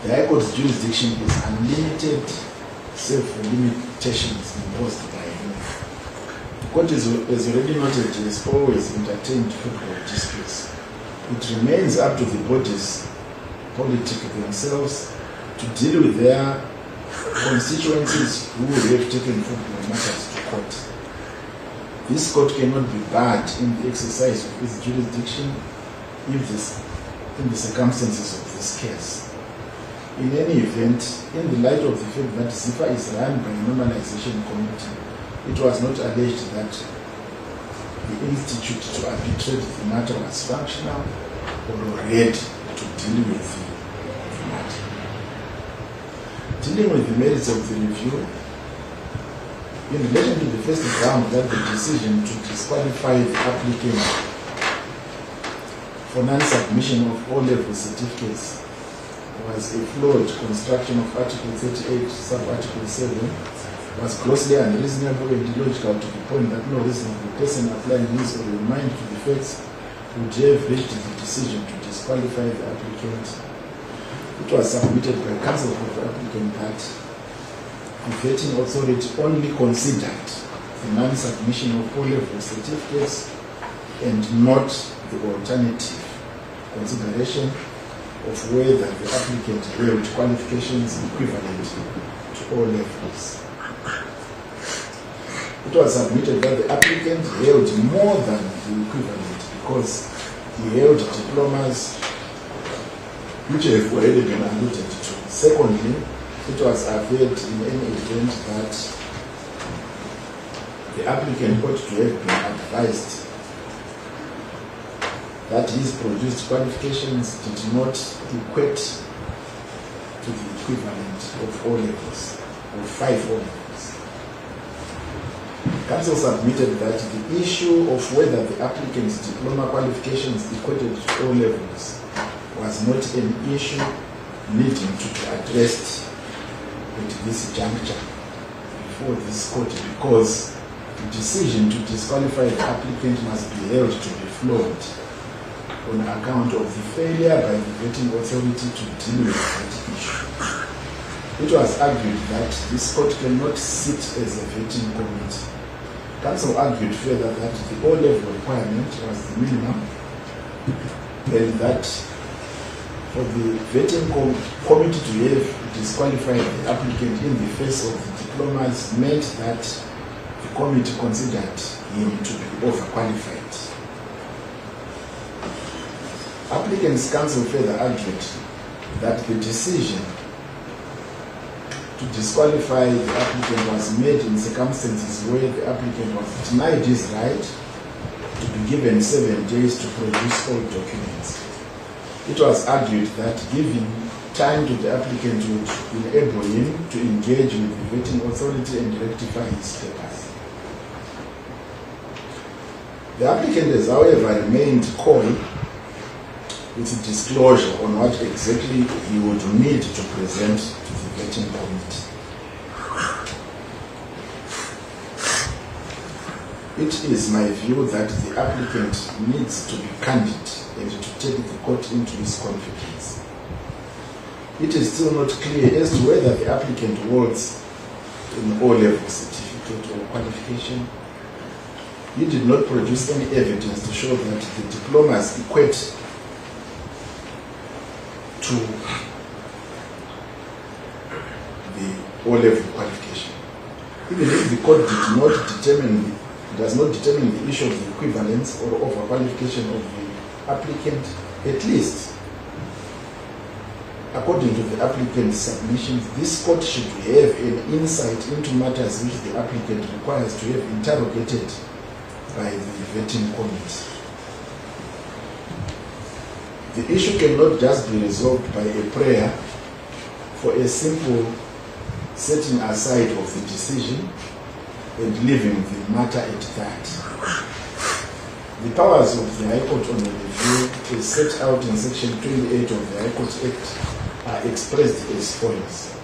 The High Court's jurisdiction is unlimited, save for limitations imposed by law. The court has already noted it has always entertained football disputes. It remains up to the bodies, politic themselves, to deal with their constituencies who have taken football matters to court. This court cannot be barred in the exercise of its jurisdiction in the circumstances of this case. In any event, in the light of the fact that Zifa is run by a normalization committee, it was not alleged that the institute to arbitrate the matter was functional or ready to deal with the matter. Dealing with the merits of the review, in relation to the first ground that the decision to disqualify the applicant for non-submission of O-level certificates was a flawed construction of Article 38, Sub-Article 7, was grossly unreasonable and illogical to the point that no reasonable person applying his or her mind to the facts would have reached the decision to disqualify the applicant. It was submitted by counsel for the applicant that the vetting authority only considered the non-submission of O-level certificates and not the alternative consideration of whether the applicant held qualifications equivalent to all levels. It was submitted that the applicant held more than the equivalent because he held diplomas which have already been alluded to. Secondly, it was averred in any event that the applicant ought to have been advised that his produced qualifications did not equate to the equivalent of O-levels, or 5 O-levels. Counsel submitted that the issue of whether the applicant's diploma qualifications equated to O-levels was not an issue needing to be addressed at this juncture before this court, because the decision to disqualify the applicant must be held to be flawed on account of the failure by the vetting authority to deal with that issue. It was argued that this court cannot sit as a vetting committee. Counsel argued further that the O-level requirement was the minimum, and that for the vetting committee to have disqualified the applicant in the face of the diplomas meant that the committee considered him to be overqualified. Applicant's counsel further argued that the decision to disqualify the applicant was made in circumstances where the applicant was denied his right to be given 7 days to produce all documents. It was argued that giving time to the applicant would enable him to engage with the vetting authority and rectify his papers. The applicant has, however, remained coy with disclosure on what exactly he would need to present to the vetting committee. it is my view that the applicant needs to be candid and to take the court into his confidence. It is still not clear as to whether the applicant holds an O-level certificate or qualification. He did not produce any evidence to show that the diplomas equate to the O-level qualification. Even if the court does not determine the issue of the equivalence or overqualification of the applicant, at least according to the applicant's submissions, this court should have an insight into matters which the applicant requires to have interrogated by the vetting committee. The issue cannot just be resolved by a prayer for a simple setting aside of the decision and leaving the matter at that. The powers of the High Court on review is set out in Section 28 of the High Court Act are expressed as follows.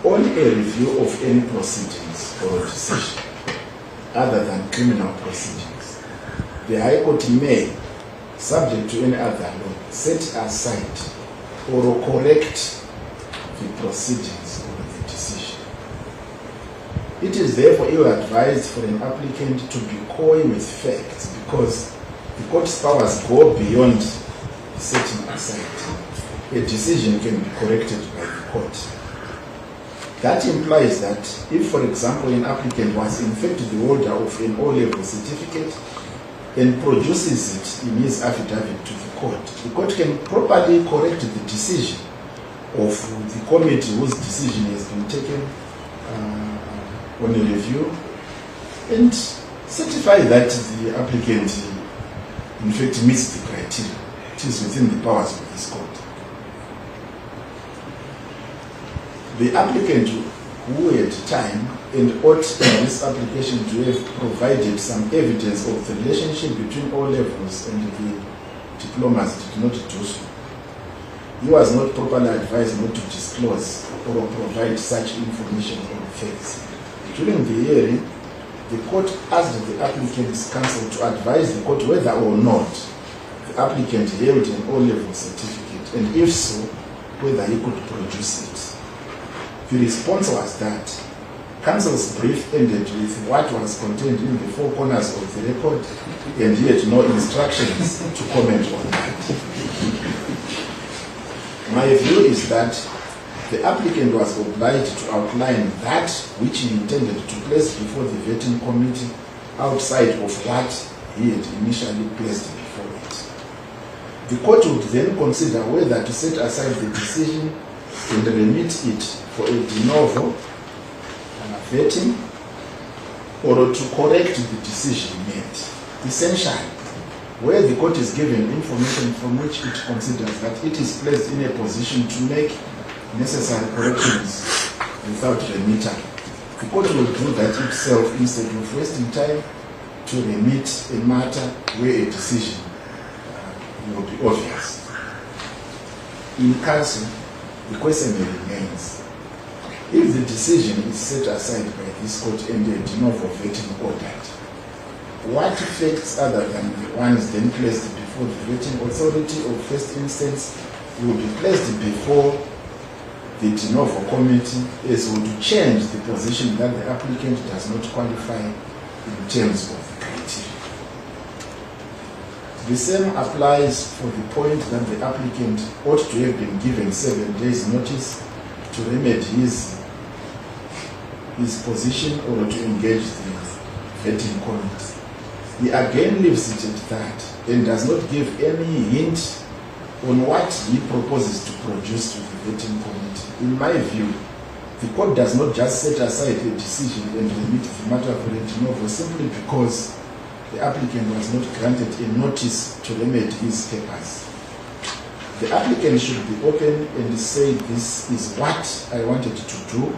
On a review of any proceedings or decision other than criminal proceedings, the High Court may, subject to any other law, set aside or correct the proceedings or the decision. It is therefore ill-advised for an applicant to be coy with facts because the court's powers go beyond the setting aside. A decision can be corrected by the court. That implies that if, for example, an applicant was in fact the holder of an O-level certificate and produces it in his affidavit to the court can properly correct the decision of the committee whose decision has been taken on a review and certify that the applicant in fact meets the criteria. It is within the powers of this court. The applicant who had time and ought in this application to have provided some evidence of the relationship between O levels and the diplomas did not do so. He was not properly advised not to disclose or provide such information or facts. During the hearing, the court asked the applicant's counsel to advise the court whether or not the applicant held an O-level certificate, and if so, whether he could produce it. The response was that counsel's brief ended with what was contained in the four corners of the record, and he had no instructions to comment on that. My view is that the applicant was obliged to outline that which he intended to place before the vetting committee outside of what he had initially placed before it. The court would then consider whether to set aside the decision and remit it for a de novo vetting or to correct the decision made. Essentially, where the court is given information from which it considers that it is placed in a position to make necessary corrections without remittal, the court will do that itself instead of wasting time to remit a matter where a decision will be obvious. In counsel, the question remains: if the decision is set aside by this court and a de novo vetting ordered, what facts other than the ones then placed before the vetting authority of first instance will be placed before the de novo committee as would change the position that the applicant does not qualify in terms of the criteria? The same applies for the point that the applicant ought to have been given 7 days notice to remedy his position or to engage the vetting committee. He again leaves it at that and does not give any hint on what he proposes to produce to the vetting committee. In my view, the court does not just set aside a decision and remit the matter for a de novo simply because the applicant was not granted a notice to remedy his papers. The applicant should be open and say, this is what I wanted to do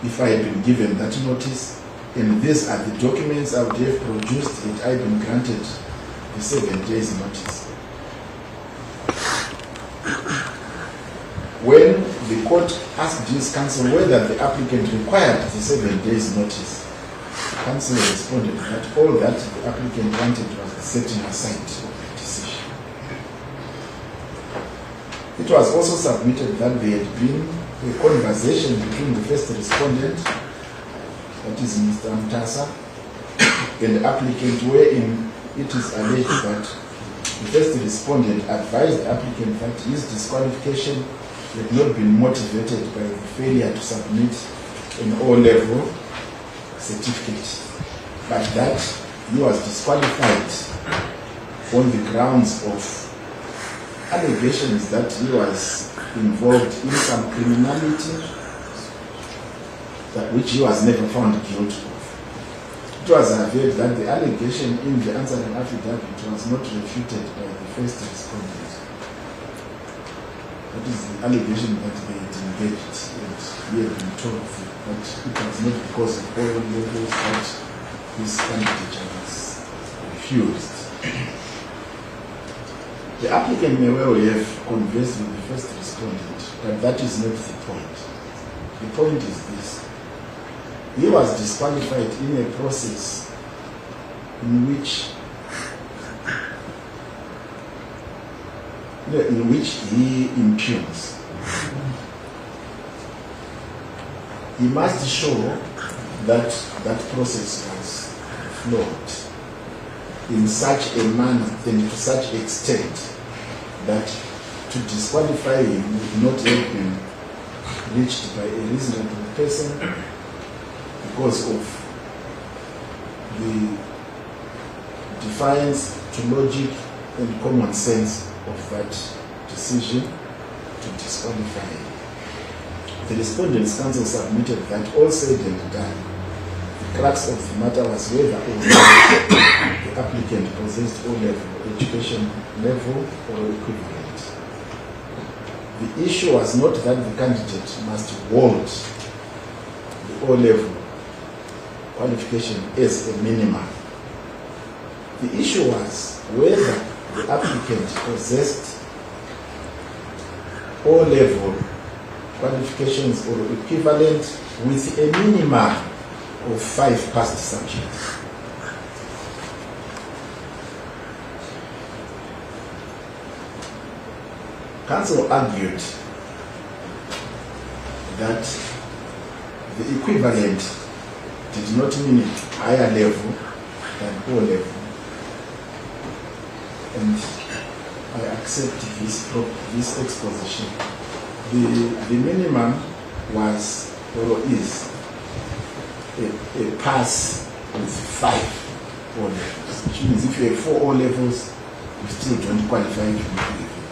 if I had been given that notice, and these are the documents I would have produced had I been granted the 7 days notice. When the court asked his counsel whether the applicant required the 7 days notice. Counsel responded that all that the applicant wanted was the setting aside of the decision. It was also submitted that there had been a conversation between the first respondent, that is Mr. Mtasa, and the applicant, wherein it is alleged that the first respondent advised the applicant that his disqualification had not been motivated by the failure to submit an O-level certificate, but that he was disqualified on the grounds of allegations that he was involved in some criminality that which he was never found guilty of. It was averred that the allegation in the answering affidavit was not refuted by the first respondent. That is the allegation that they had engaged and he had been told that it was not because of all levels that his candidature was refused. The applicant may well have conversed with the first respondent, but that is not the point. The point is this. He was disqualified in a process in which he impugns. He must show that that process was flawed in such a manner and to such extent that to disqualify him would not have been reached by a reasonable person because of the defiance to logic and common sense of that decision to disqualify him. The respondent's counsel submitted that all said and done, the crux of the matter was whether the applicant possessed O-level education level or equivalent. The issue was not that the candidate must hold the O-level qualification as a minimum. The issue was whether the applicant possessed O-level qualifications or equivalent with a minimum of 5 past subjects. Counsel argued that the equivalent did not mean higher level than O-level, and I accept this exposition. The minimum was or is a pass with 5 O-levels, which means if you have 4 O-levels, you still don't qualify to be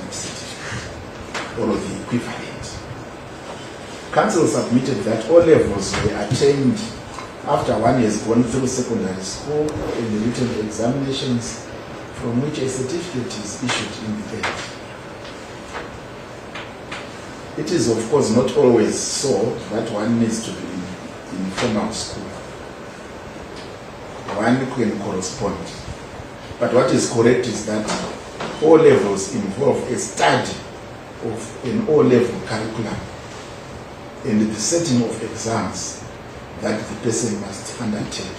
that certificate or the equivalent. Counsel submitted that O-levels were attained after one has gone through secondary school and the written examinations from which a certificate is issued in the end. It is of course not always so that one needs to be in formal school. One can correspond. But what is correct is that O-levels involve a study of an O-level curriculum and the setting of exams that the person must undertake.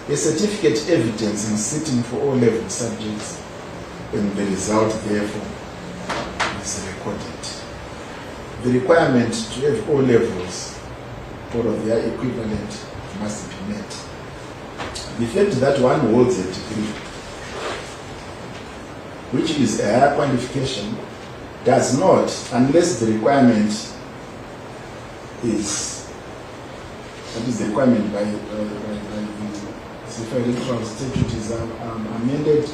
A certificate evidencing sitting for O-level subjects and the result therefore is recorded. The requirement to have O-levels or their equivalent must be met. The fact that one holds a degree, which is a higher qualification, does not, unless the requirement is, that is the requirement by the Zifa electoral statute is amended,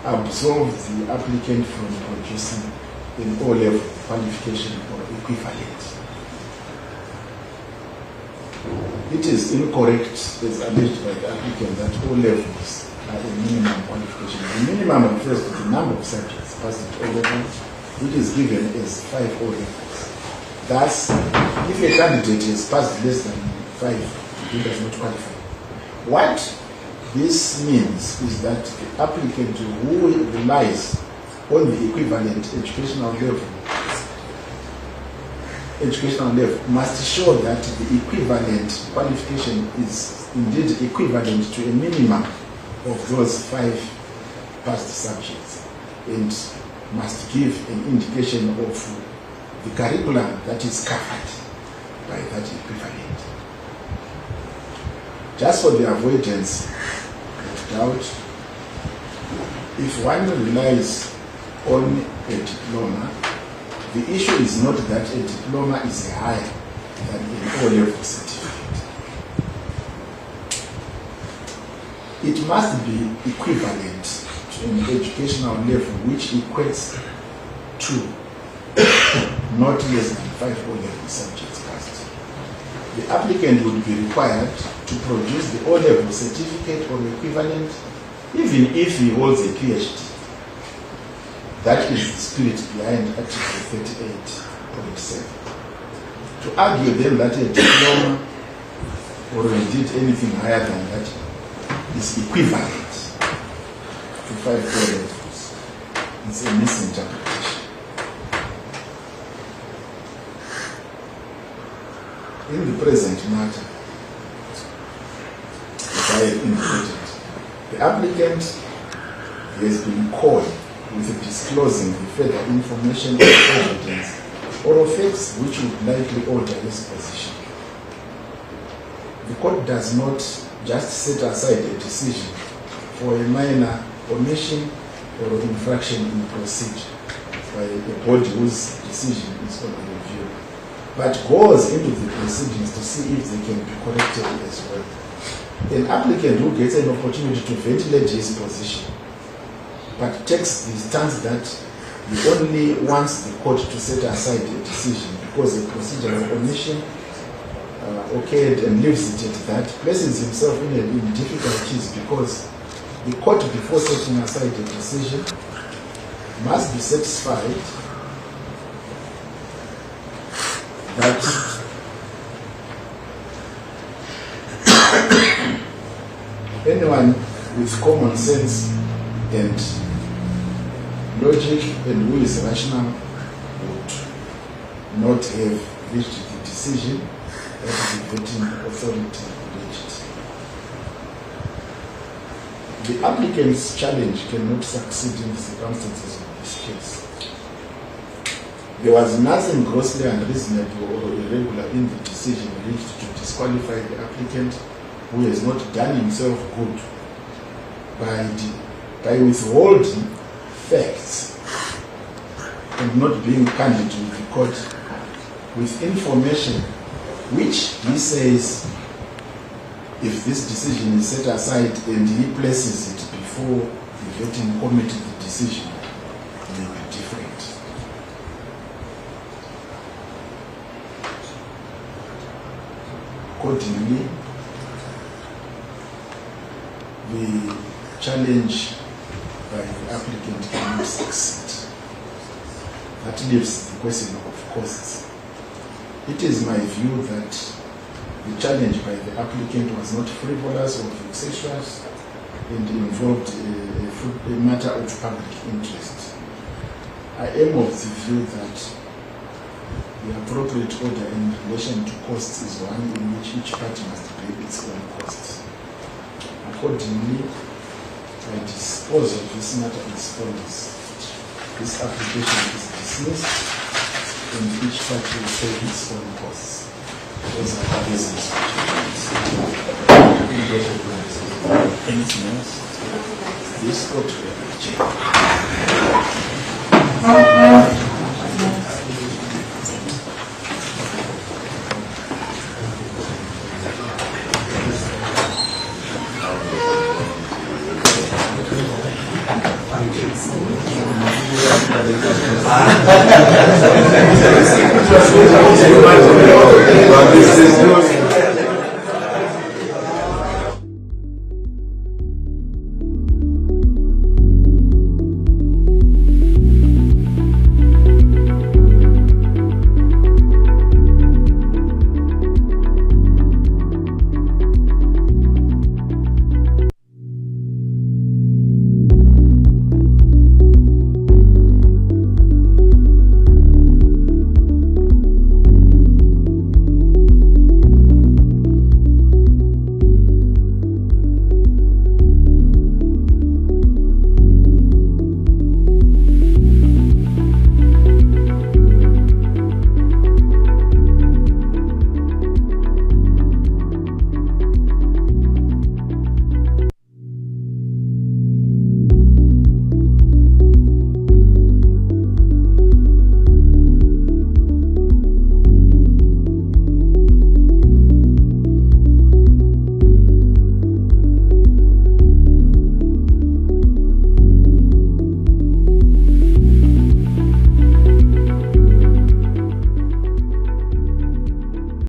absolve the applicant from producing an O-level qualification or equivalent. It is incorrect, as alleged by the applicant, that O-levels are a minimum qualification. The minimum refers to the number of subjects passed at O-level, which is given as 5 O-levels. Thus, if a candidate has passed less than 5, he does not qualify. What this means is that the applicant who relies on the equivalent educational level educational level must show that the equivalent qualification is indeed equivalent to a minimum of those 5 past subjects and must give an indication of the curriculum that is covered by that equivalent. Just for the avoidance of doubt, if one relies on a diploma, the issue is not that a diploma is higher than an O-level certificate. It must be equivalent to an educational level which equates to not less than 5 O-level subjects passed. The applicant would be required to produce the O-level certificate or equivalent even if he holds a PhD. That is the spirit behind Article 38.7. To argue then that a diploma or indeed anything higher than that is equivalent to 5 O-levels is a misinterpretation. In the present matter, as I have indicated, the applicant has been called with disclosing the further information or evidence or effects which would likely alter his position. The court does not just set aside a decision for a minor omission or infraction in procedure by a body whose decision is on review, but goes into the proceedings to see if they can be corrected as well. An applicant who gets an opportunity to ventilate his position but takes the stance that he only wants the court to set aside a decision because a procedural omission occurred and leaves it at that, places himself in difficulties because the court, before setting aside a decision, must be satisfied that anyone with common sense and logic and who is rational would not have reached the decision that the vetting authority reached. The applicant's challenge cannot succeed in the circumstances of this case. There was nothing grossly unreasonable or irregular in the decision reached to disqualify the applicant who has not done himself good by withholding facts and not being candid with the court with information which he says, if this decision is set aside and he places it before the vetting committee, the decision may be different. Accordingly, the challenge by the applicant cannot succeed. That leaves the question of costs. It is my view that the challenge by the applicant was not frivolous or vexatious and involved a matter of public interest. I am of the view that the appropriate order in relation to costs is one in which each party must pay its own costs. Accordingly, I dispose of this matter as follows. This application is dismissed and each party will pay its own costs. Those are the reasons. Anything else? This court will check. This is